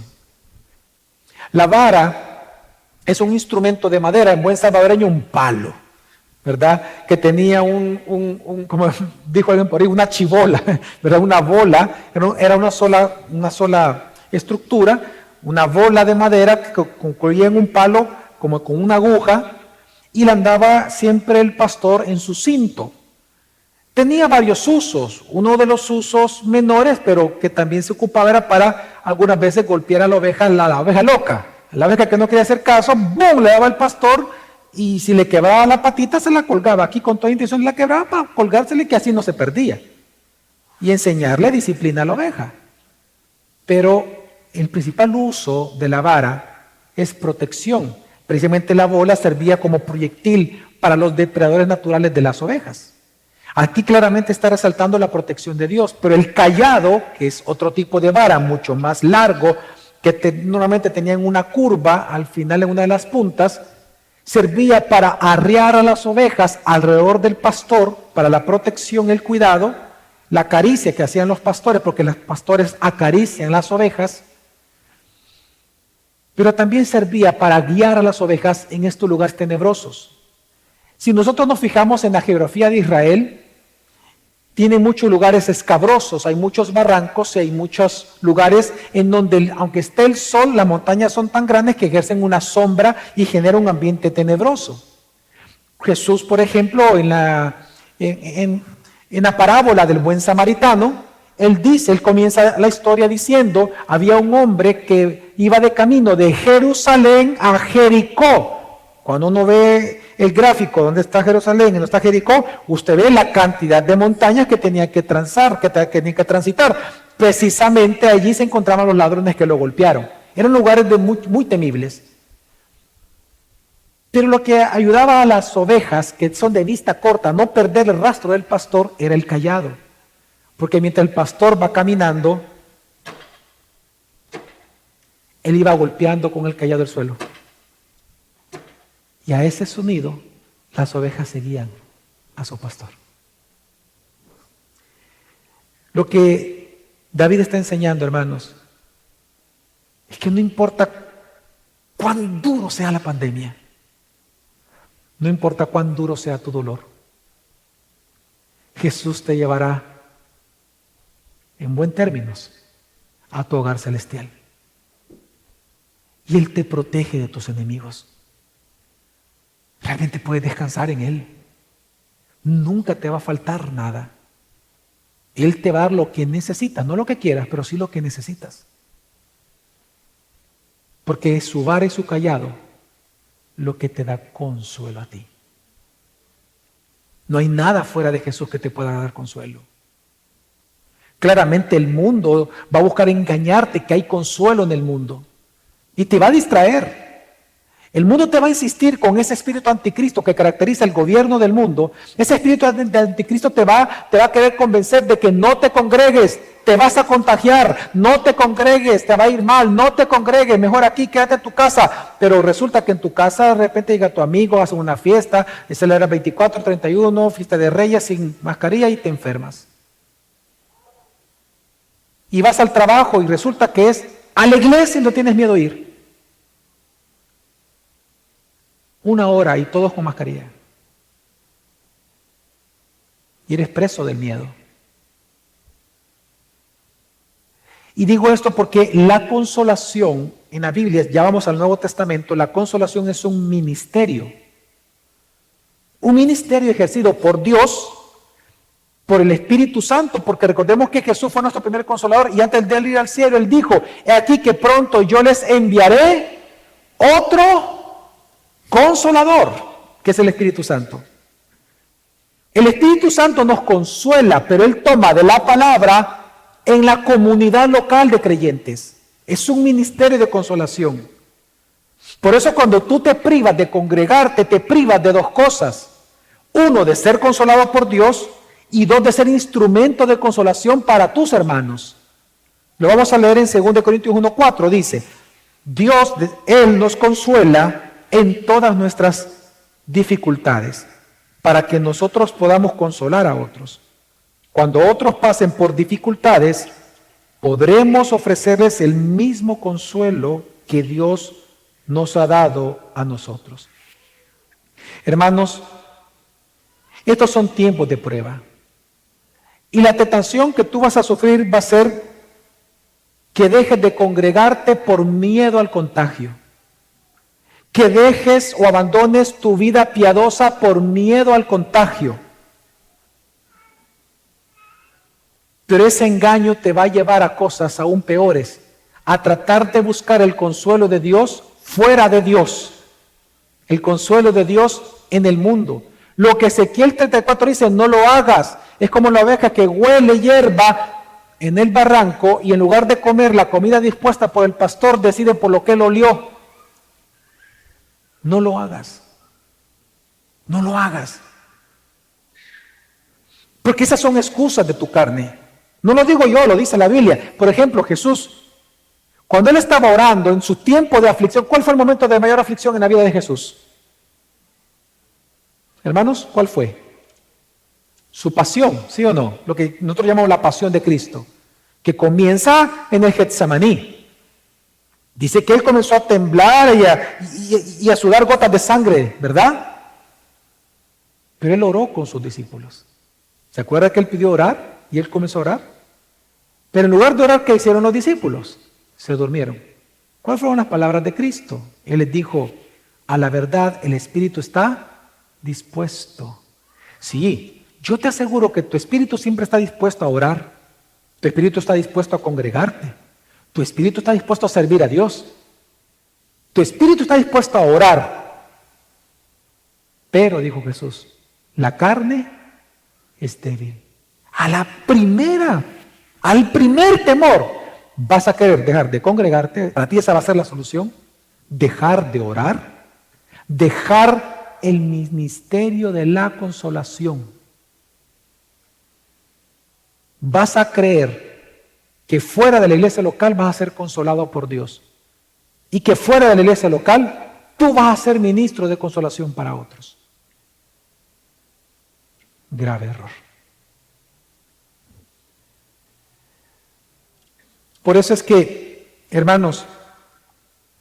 La vara es un instrumento de madera, en buen salvadoreño, un palo, ¿verdad? Que tenía como dijo alguien por ahí, una chibola, ¿verdad? Una bola, era una sola estructura, una bola de madera que concluía en un palo como con una aguja, y la andaba siempre el pastor en su cinto. Tenía varios usos. Uno de los usos menores, pero que también se ocupaba, era para algunas veces golpear a la oveja loca. La oveja que no quería hacer caso, ¡bum!, le daba al pastor, y si le quebraba la patita se la colgaba. Aquí con toda intención la quebraba para colgársele, que así no se perdía. Y enseñarle disciplina a la oveja. Pero el principal uso de la vara es protección. Precisamente la bola servía como proyectil para los depredadores naturales de las ovejas. Aquí claramente está resaltando la protección de Dios, pero el cayado, que es otro tipo de vara mucho más largo, que normalmente tenían una curva al final en una de las puntas, servía para arrear a las ovejas alrededor del pastor, para la protección, el cuidado, la caricia que hacían los pastores, porque los pastores acarician las ovejas, pero también servía para guiar a las ovejas en estos lugares tenebrosos. Si nosotros nos fijamos en la geografía de Israel, tiene muchos lugares escabrosos, hay muchos barrancos y hay muchos lugares en donde, aunque esté el sol, las montañas son tan grandes que ejercen una sombra y genera un ambiente tenebroso. Jesús, por ejemplo, en la parábola del buen samaritano, él comienza la historia diciendo, había un hombre que iba de camino de Jerusalén a Jericó. Cuando uno ve el gráfico donde está Jerusalén y donde está Jericó, usted ve la cantidad de montañas que tenía que tenía que transitar. Precisamente allí se encontraban los ladrones que lo golpearon. Eran lugares muy temibles. Pero lo que ayudaba a las ovejas, que son de vista corta, a no perder el rastro del pastor, era el cayado. Porque mientras el pastor va caminando, él iba golpeando con el cayado el suelo. Y a ese sonido, las ovejas seguían a su pastor. Lo que David está enseñando, hermanos, es que no importa cuán duro sea la pandemia, no importa cuán duro sea tu dolor, Jesús te llevará en buen términos a tu hogar celestial. Y Él te protege de tus enemigos. Realmente puedes descansar en Él. Nunca te va a faltar nada. Él te va a dar lo que necesitas, no lo que quieras, pero sí lo que necesitas. Porque es su vara y su cayado lo que te da consuelo a ti. No hay nada fuera de Jesús que te pueda dar consuelo. Claramente el mundo va a buscar engañarte que hay consuelo en el mundo y te va a distraer. El mundo te va a insistir con ese espíritu anticristo que caracteriza el gobierno del mundo. Ese espíritu de anticristo te va a querer convencer de que no te congregues, te vas a contagiar, no te congregues, te va a ir mal, no te congregues, mejor aquí quédate en tu casa. Pero resulta que en tu casa de repente llega tu amigo, hace una fiesta, celebra 24, 31, fiesta de Reyes sin mascarilla y te enfermas. Y vas al trabajo y resulta que es a la iglesia y no tienes miedo a ir. 1 hora y todos con mascarilla. Y eres preso del miedo. Y digo esto porque la consolación en la Biblia, ya vamos al Nuevo Testamento, la consolación es un ministerio. Un ministerio ejercido por Dios, por el Espíritu Santo, porque recordemos que Jesús fue nuestro primer consolador y antes de él ir al cielo, él dijo, he aquí que pronto yo les enviaré otro consolador, que es el Espíritu Santo. El Espíritu Santo nos consuela, pero él toma de la palabra en la comunidad local de creyentes. Es un ministerio de consolación. Por eso cuando tú te privas de congregarte, te privas de 2 cosas. 1, de ser consolado por Dios, y 2, de ser instrumento de consolación para tus hermanos. Lo vamos a leer en 2 Corintios 1:4. Dice, Dios, Él nos consuela en todas nuestras dificultades, para que nosotros podamos consolar a otros. Cuando otros pasen por dificultades, podremos ofrecerles el mismo consuelo que Dios nos ha dado a nosotros. Hermanos, estos son tiempos de prueba. Y la tentación que tú vas a sufrir va a ser que dejes de congregarte por miedo al contagio. Que dejes o abandones tu vida piadosa por miedo al contagio. Pero ese engaño te va a llevar a cosas aún peores, a tratar de buscar el consuelo de Dios fuera de Dios, el consuelo de Dios en el mundo. Lo que Ezequiel 34 dice, no lo hagas. Es como la oveja que huele hierba en el barranco y en lugar de comer la comida dispuesta por el pastor, decide por lo que él olió. No lo hagas. No lo hagas. Porque esas son excusas de tu carne. No lo digo yo, lo dice la Biblia. Por ejemplo, Jesús, cuando él estaba orando en su tiempo de aflicción, ¿cuál fue el momento de mayor aflicción en la vida de Jesús? Hermanos, ¿cuál fue? Su pasión, ¿sí o no? Lo que nosotros llamamos la pasión de Cristo, que comienza en el Getsemaní. Dice que él comenzó a temblar y a sudar gotas de sangre, ¿verdad? Pero él oró con sus discípulos. ¿Se acuerda que él pidió orar y él comenzó a orar? Pero en lugar de orar, ¿qué hicieron los discípulos? Se durmieron. ¿Cuáles fueron las palabras de Cristo? Él les dijo, a la verdad el espíritu está dispuesto. Sí, yo te aseguro que tu espíritu siempre está dispuesto a orar. Tu espíritu está dispuesto a congregarte. Tu espíritu está dispuesto a servir a Dios. Tu espíritu está dispuesto a orar. Pero, dijo Jesús, la carne es débil. Al primer temor, vas a querer dejar de congregarte. Para ti esa va a ser la solución. Dejar de orar. Dejar el ministerio de la consolación. Vas a creer que fuera de la iglesia local vas a ser consolado por Dios. Y que fuera de la iglesia local tú vas a ser ministro de consolación para otros. Grave error. Por eso es que, hermanos,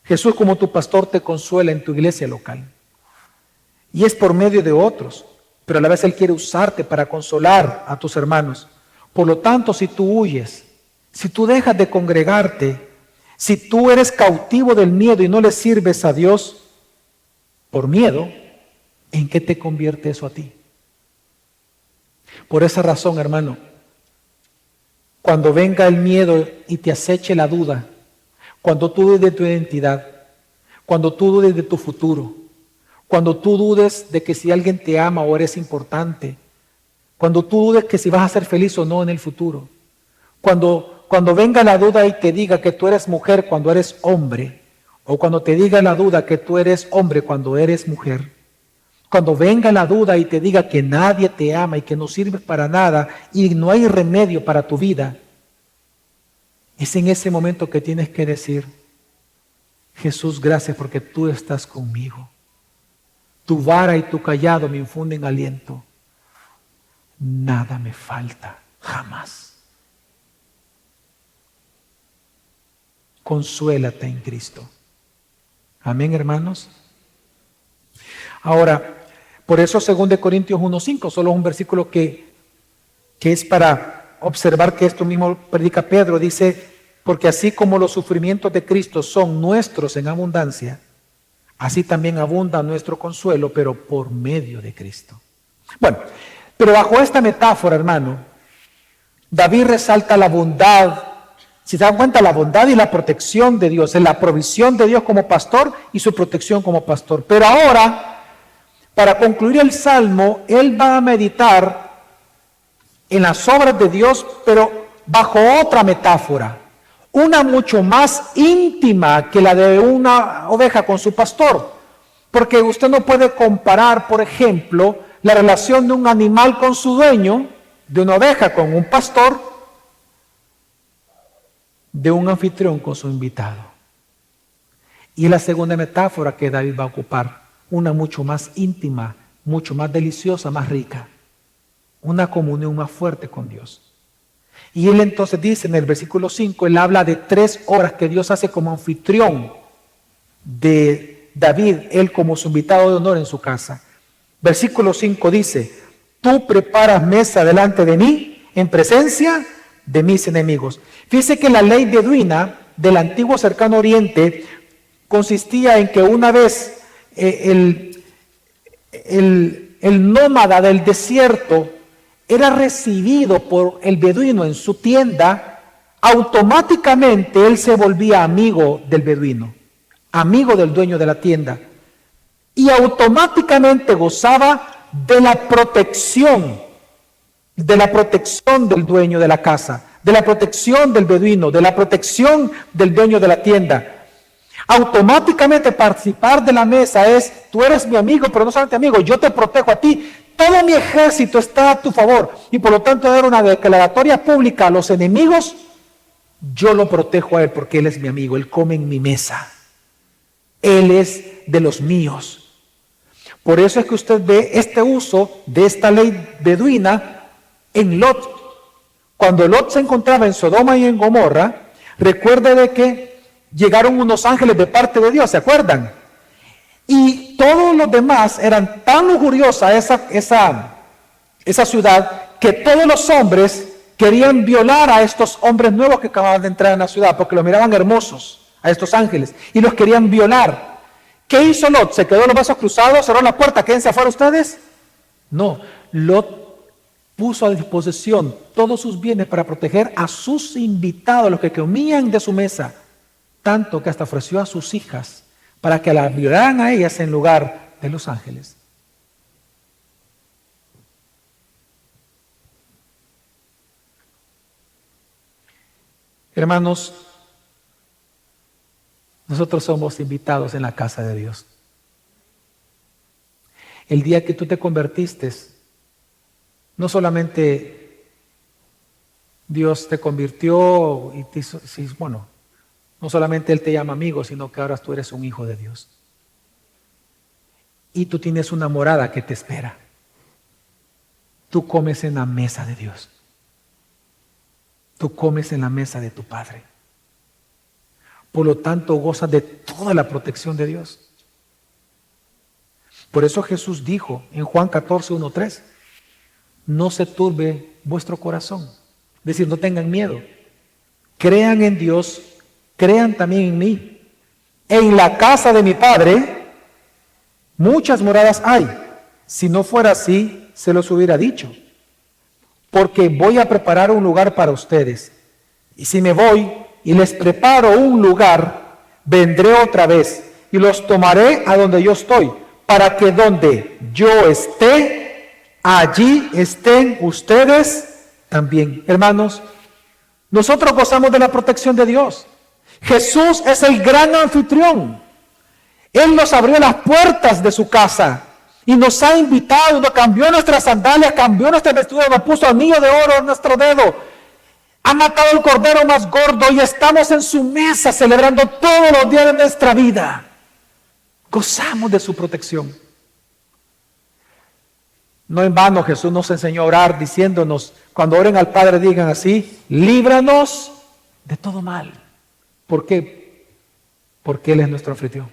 Jesús como tu pastor te consuela en tu iglesia local. Y es por medio de otros, pero a la vez Él quiere usarte para consolar a tus hermanos. Por lo tanto, si tú huyes, si tú dejas de congregarte, si tú eres cautivo del miedo y no le sirves a Dios por miedo, ¿en qué te convierte eso a ti? Por esa razón, hermano, cuando venga el miedo y te aceche la duda, cuando tú dudes de tu identidad, cuando tú dudes de tu futuro, cuando tú dudes de que si alguien te ama o eres importante, cuando tú dudes que si vas a ser feliz o no en el futuro, cuando venga la duda y te diga que tú eres mujer cuando eres hombre, o cuando te diga la duda que tú eres hombre cuando eres mujer, cuando venga la duda y te diga que nadie te ama y que no sirves para nada y no hay remedio para tu vida, es en ese momento que tienes que decir, Jesús, gracias porque tú estás conmigo. Tu vara y tu callado me infunden aliento. Nada me falta, jamás. Consuélate en Cristo. Amén, hermanos. Ahora, por eso 2 Corintios 1:5, solo es un versículo que es para observar que esto mismo predica Pedro. Dice, porque así como los sufrimientos de Cristo son nuestros en abundancia, así también abunda nuestro consuelo, pero por medio de Cristo. Bueno, pero bajo esta metáfora, hermano, David resalta la bondad. Si se dan cuenta, la bondad y la protección de Dios, en la provisión de Dios como pastor y su protección como pastor. Pero ahora, para concluir el Salmo, él va a meditar en las obras de Dios, pero bajo otra metáfora, una mucho más íntima que la de una oveja con su pastor. Porque usted no puede comparar, por ejemplo, la relación de un animal con su dueño, de una oveja con un pastor, de un anfitrión con su invitado. Y la segunda metáfora que David va a ocupar, una mucho más íntima, mucho más deliciosa, más rica, una comunión más fuerte con Dios. Y él entonces dice en el versículo 5, él habla de 3 obras que Dios hace como anfitrión de David, él como su invitado de honor en su casa. Versículo 5 dice, tú preparas mesa delante de mí en presencia de mis enemigos. Fíjese que la ley beduina del antiguo cercano oriente consistía en que una vez el nómada del desierto era recibido por el beduino en su tienda, automáticamente él se volvía amigo del beduino, amigo del dueño de la tienda, y automáticamente gozaba de la protección del dueño de la casa, de la protección del beduino, de la protección del dueño de la tienda. Automáticamente participar de la mesa es, tú eres mi amigo, pero no solamente amigo, yo te protejo a ti. Todo mi ejército está a tu favor y por lo tanto dar una declaratoria pública a los enemigos, yo lo protejo a él porque él es mi amigo, él come en mi mesa, él es de los míos. Por eso es que usted ve este uso de esta ley beduina en Lot. Cuando Lot se encontraba en Sodoma y en Gomorra, recuerde de que llegaron unos ángeles de parte de Dios, ¿se acuerdan? Y todos los demás eran tan lujuriosa esa ciudad que todos los hombres querían violar a estos hombres nuevos que acababan de entrar en la ciudad porque los miraban hermosos, a estos ángeles, y los querían violar. ¿Qué hizo Lot? ¿Se quedó los brazos cruzados? ¿Cerró la puerta? ¿Quédense afuera ustedes? No, Lot puso a disposición todos sus bienes para proteger a sus invitados, los que comían de su mesa, tanto que hasta ofreció a sus hijas para que las violaran a ellas en lugar de los ángeles. Hermanos, nosotros somos invitados en la casa de Dios. El día que tú te convertiste, no solamente Dios te convirtió y te hizo, no solamente Él te llama amigo, sino que ahora tú eres un hijo de Dios. Y tú tienes una morada que te espera. Tú comes en la mesa de Dios. Tú comes en la mesa de tu Padre. Por lo tanto, gozas de toda la protección de Dios. Por eso Jesús dijo en Juan 14:1-3, no se turbe vuestro corazón. Es decir, no tengan miedo. Crean en Dios, crean también en mí. En la casa de mi Padre muchas moradas hay. Si no fuera así, se los hubiera dicho. Porque voy a preparar un lugar para ustedes. Y si me voy y les preparo un lugar, vendré otra vez y los tomaré a donde yo estoy, para que donde yo esté, allí estén ustedes también. Hermanos, nosotros gozamos de la protección de Dios. Jesús es el gran anfitrión. Él nos abrió las puertas de su casa y nos ha invitado, nos cambió nuestras sandalias, cambió nuestra vestidura, nos puso anillo de oro en nuestro dedo. Ha matado el cordero más gordo y estamos en su mesa celebrando todos los días de nuestra vida. Gozamos de su protección. No en vano Jesús nos enseñó a orar diciéndonos, cuando oren al Padre digan así, líbranos de todo mal. ¿Por qué? Porque Él es nuestro anfitrión.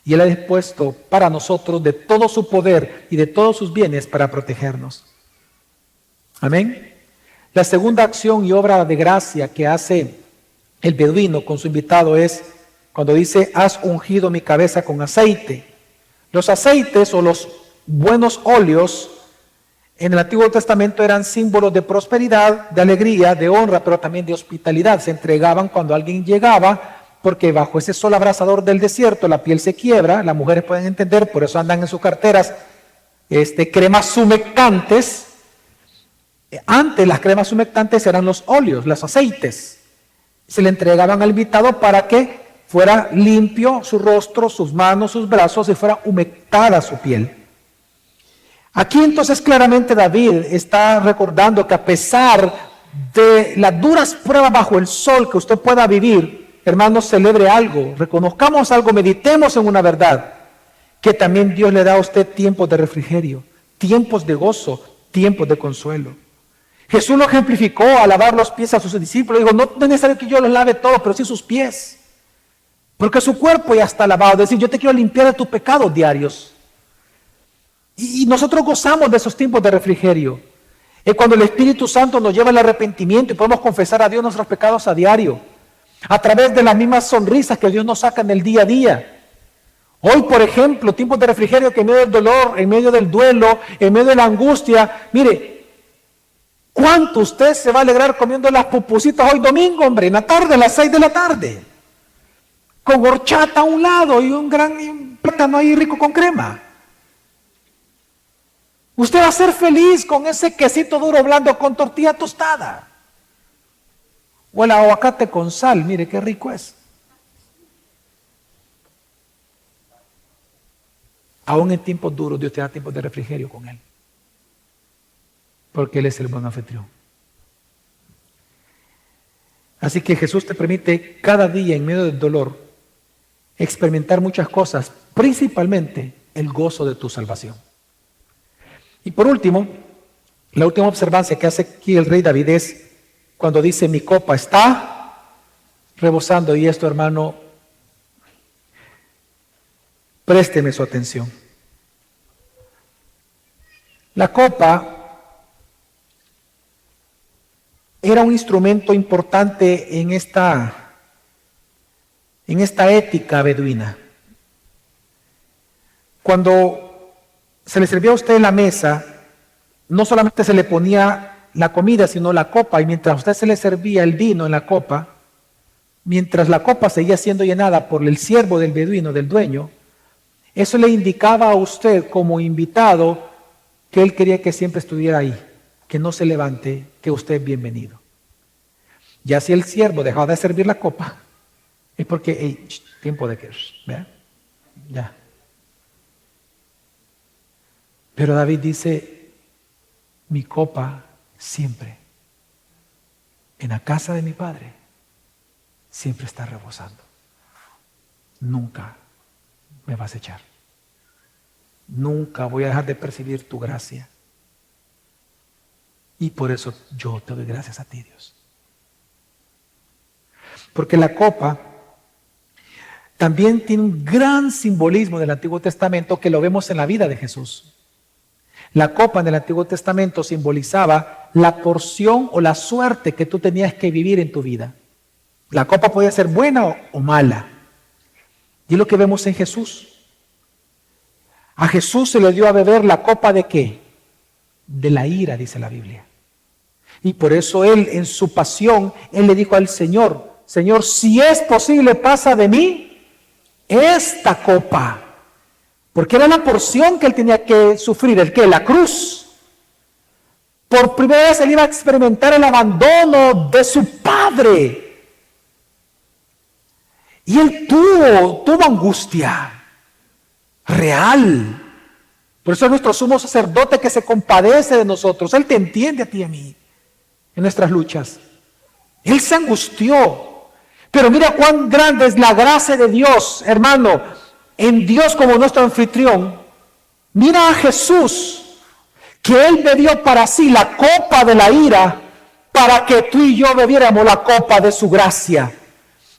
Y Él ha dispuesto para nosotros de todo su poder y de todos sus bienes para protegernos. Amén. La segunda acción y obra de gracia que hace el beduino con su invitado es cuando dice: has ungido mi cabeza con aceite. Los aceites o los buenos óleos en el Antiguo Testamento eran símbolos de prosperidad, de alegría, de honra, pero también de hospitalidad. Se entregaban cuando alguien llegaba, porque bajo ese sol abrasador del desierto la piel se quiebra. Las mujeres pueden entender, por eso andan en sus carteras cremas humectantes. Antes las cremas humectantes eran los óleos, los aceites. Se le entregaban al invitado para que fuera limpio su rostro, sus manos, sus brazos y fuera humectada su piel. Aquí entonces claramente David está recordando que a pesar de las duras pruebas bajo el sol que usted pueda vivir, hermanos, celebre algo, reconozcamos algo, meditemos en una verdad, que también Dios le da a usted tiempos de refrigerio, tiempos de gozo, tiempos de consuelo. Jesús lo ejemplificó al lavar los pies a sus discípulos. Dijo: no es necesario que yo los lave todos, pero sí sus pies, porque su cuerpo ya está lavado. Es decir, yo te quiero limpiar de tus pecados diarios. Y nosotros gozamos de esos tiempos de refrigerio. Es cuando el Espíritu Santo nos lleva al arrepentimiento y podemos confesar a Dios nuestros pecados a diario, a través de las mismas sonrisas que Dios nos saca en el día a día. Hoy, por ejemplo, tiempos de refrigerio que en medio del dolor, en medio del duelo, en medio de la angustia, mire, ¿cuánto usted se va a alegrar comiendo las pupusitas hoy domingo, hombre? En la tarde, a las 6 de la tarde. Con horchata a un lado y un plátano ahí rico con crema. Usted va a ser feliz con ese quesito duro blando con tortilla tostada. O el aguacate con sal, mire qué rico es. Aún en tiempos duros, Dios te da tiempos de refrigerio con Él. Porque Él es el buen anfitrión. Así que Jesús te permite cada día en medio del dolor experimentar muchas cosas, principalmente el gozo de tu salvación. Y por último, la última observancia que hace aquí el rey David es cuando dice: mi copa está rebosando. Y esto, hermano, présteme su atención. La copa era un instrumento importante en esta ética beduina. Cuando se le servía a usted en la mesa, no solamente se le ponía la comida, sino la copa, y mientras a usted se le servía el vino en la copa, mientras la copa seguía siendo llenada por el siervo del beduino, del dueño, eso le indicaba a usted como invitado que él quería que siempre estuviera ahí, que no se levante, que usted es bienvenido. Ya si el siervo dejaba de servir la copa, es porque, tiempo de que, ¿vea? Ya. Pero David dice: mi copa siempre, en la casa de mi padre, siempre está rebosando. Nunca me vas a echar. Nunca voy a dejar de percibir tu gracia. Y por eso yo te doy gracias a ti, Dios. Porque la copa también tiene un gran simbolismo del Antiguo Testamento que lo vemos en la vida de Jesús. La copa en el Antiguo Testamento simbolizaba la porción o la suerte que tú tenías que vivir en tu vida. La copa podía ser buena o mala. Y es lo que vemos en Jesús. A Jesús se le dio a beber la copa ¿de qué? De la ira, dice la Biblia. Y por eso Él, en su pasión, Él le dijo al Señor: Señor, si es posible, pasa de mí esta copa. Porque era la porción que Él tenía que sufrir. ¿El qué? La cruz. Por primera vez Él iba a experimentar el abandono de su Padre. Y Él tuvo angustia real. Por eso es nuestro sumo sacerdote que se compadece de nosotros. Él te entiende a ti y a mí en nuestras luchas. Él se angustió. Pero mira cuán grande es la gracia de Dios, hermano, en Dios como nuestro anfitrión. Mira a Jesús, que Él bebió para sí la copa de la ira, para que tú y yo bebiéramos la copa de su gracia.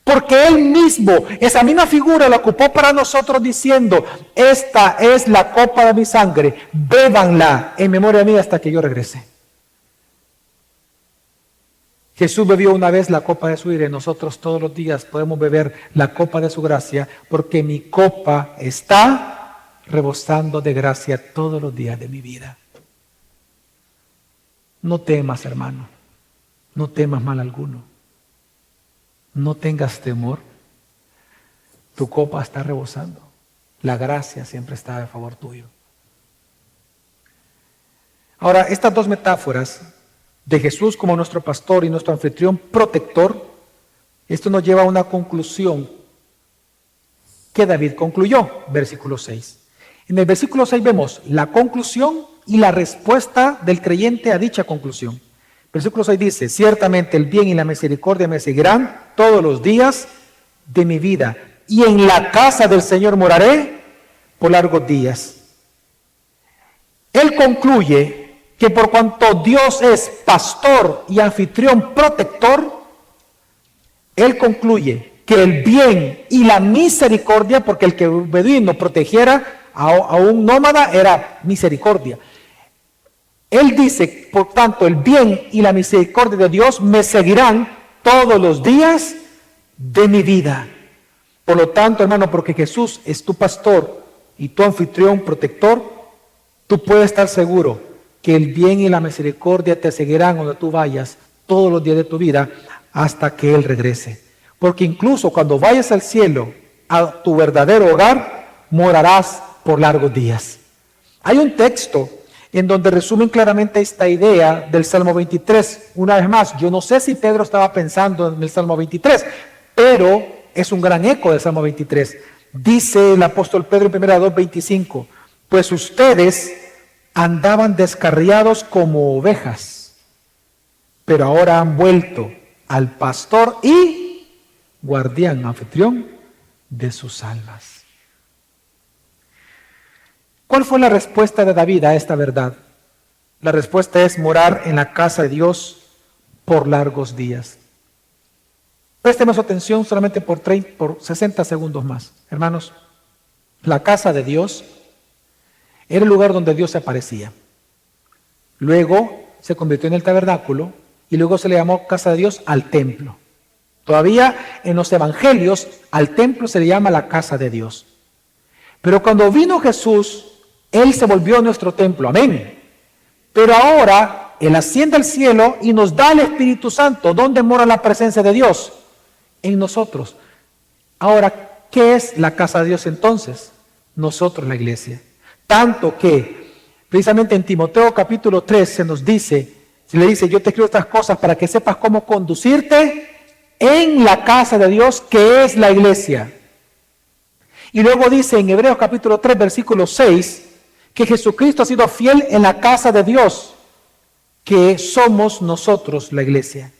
Porque Él mismo, esa misma figura la ocupó para nosotros diciendo, esta es la copa de mi sangre, bébanla en memoria mía hasta que yo regrese. Jesús bebió una vez la copa de su ira y nosotros todos los días podemos beber la copa de su gracia porque mi copa está rebosando de gracia todos los días de mi vida. No temas, hermano, no temas mal alguno. No tengas temor, tu copa está rebosando, la gracia siempre está a favor tuyo. Ahora, estas dos metáforas de Jesús como nuestro pastor y nuestro anfitrión protector, esto nos lleva a una conclusión que David concluyó, versículo 6. En el versículo 6 vemos la conclusión y la respuesta del creyente a dicha conclusión. Versículo 6 dice, ciertamente el bien y la misericordia me seguirán todos los días de mi vida, y en la casa del Señor moraré por largos días. Él concluye que por cuanto Dios es pastor y anfitrión protector, Él concluye que el bien y la misericordia, porque el que un beduino protegiera a un nómada era misericordia. Él dice, por tanto, el bien y la misericordia de Dios me seguirán todos los días de mi vida. Por lo tanto, hermano, porque Jesús es tu pastor y tu anfitrión protector, tú puedes estar seguro que el bien y la misericordia te seguirán donde tú vayas todos los días de tu vida hasta que Él regrese. Porque incluso cuando vayas al cielo, a tu verdadero hogar, morarás por largos días. Hay un texto en donde resumen claramente esta idea del Salmo 23. Una vez más, yo no sé si Pedro estaba pensando en el Salmo 23, pero es un gran eco del Salmo 23. Dice el apóstol Pedro en 1 2:25, pues ustedes andaban descarriados como ovejas, pero ahora han vuelto al pastor y guardián, anfitrión de sus almas. ¿Cuál fue la respuesta de David a esta verdad? La respuesta es morar en la casa de Dios por largos días. Présteme su atención solamente por 60 segundos más. Hermanos, la casa de Dios era el lugar donde Dios se aparecía. Luego se convirtió en el tabernáculo y luego se le llamó casa de Dios al templo. Todavía en los evangelios al templo se le llama la casa de Dios. Pero cuando vino Jesús, Él se volvió nuestro templo, amén. Pero ahora Él asciende al cielo y nos da el Espíritu Santo. ¿Dónde mora la presencia de Dios? En nosotros. Ahora, ¿qué es la casa de Dios entonces? Nosotros, la iglesia. Tanto que, precisamente en Timoteo capítulo 3 se nos dice, se le dice, yo te escribo estas cosas para que sepas cómo conducirte en la casa de Dios, que es la iglesia. Y luego dice en Hebreos capítulo 3, versículo 6, que Jesucristo ha sido fiel en la casa de Dios, que somos nosotros la iglesia.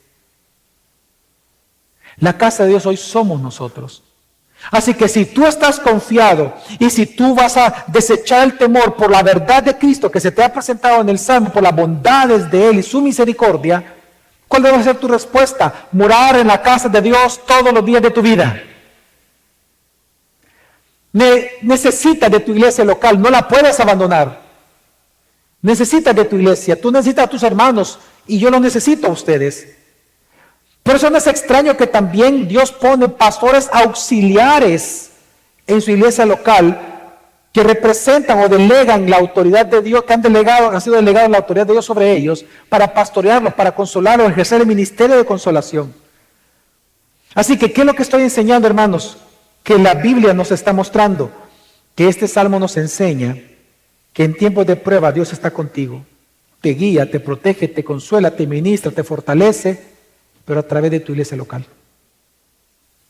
La casa de Dios hoy somos nosotros. Así que si tú estás confiado y si tú vas a desechar el temor por la verdad de Cristo que se te ha presentado en el Salmo, por las bondades de Él y su misericordia, ¿cuál debe ser tu respuesta? Morar en la casa de Dios todos los días de tu vida. Necesitas de tu iglesia local, no la puedes abandonar. Necesitas de tu iglesia, tú necesitas a tus hermanos y yo los necesito a ustedes. Por eso no es extraño que también Dios pone pastores auxiliares en su iglesia local que representan o delegan la autoridad de Dios, que han sido delegados la autoridad de Dios sobre ellos para pastorearlos, para consolarlos, ejercer el ministerio de consolación. Así que, ¿qué es lo que estoy enseñando, hermanos? Que la Biblia nos está mostrando, que este salmo nos enseña que en tiempos de prueba Dios está contigo, te guía, te protege, te consuela, te ministra, te fortalece, pero a través de tu iglesia local.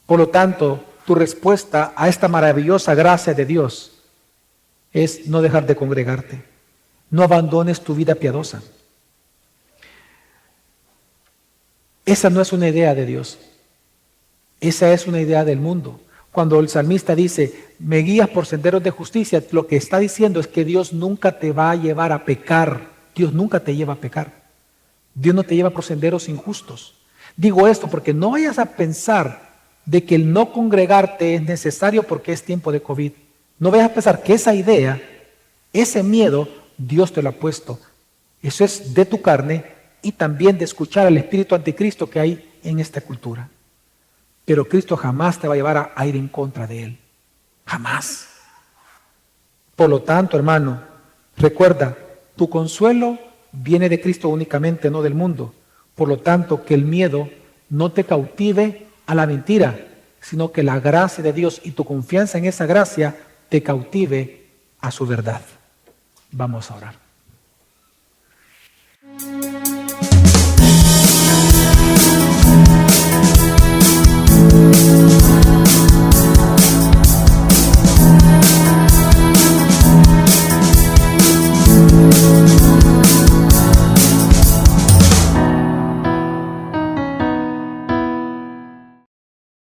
Por lo tanto, tu respuesta a esta maravillosa gracia de Dios es no dejar de congregarte, no abandones tu vida piadosa. Esa no es una idea de Dios, esa es una idea del mundo. Cuando el salmista dice, me guías por senderos de justicia, lo que está diciendo es que Dios nunca te va a llevar a pecar. Dios nunca te lleva a pecar. Dios no te lleva por senderos injustos. Digo esto porque no vayas a pensar de que el no congregarte es necesario porque es tiempo de COVID. No vayas a pensar que esa idea, ese miedo, Dios te lo ha puesto. Eso es de tu carne y también de escuchar al espíritu anticristo que hay en esta cultura. Pero Cristo jamás te va a llevar a ir en contra de Él. Jamás. Por lo tanto, hermano, recuerda, tu consuelo viene de Cristo únicamente, no del mundo. Por lo tanto, que el miedo no te cautive a la mentira, sino que la gracia de Dios y tu confianza en esa gracia te cautive a su verdad. Vamos a orar.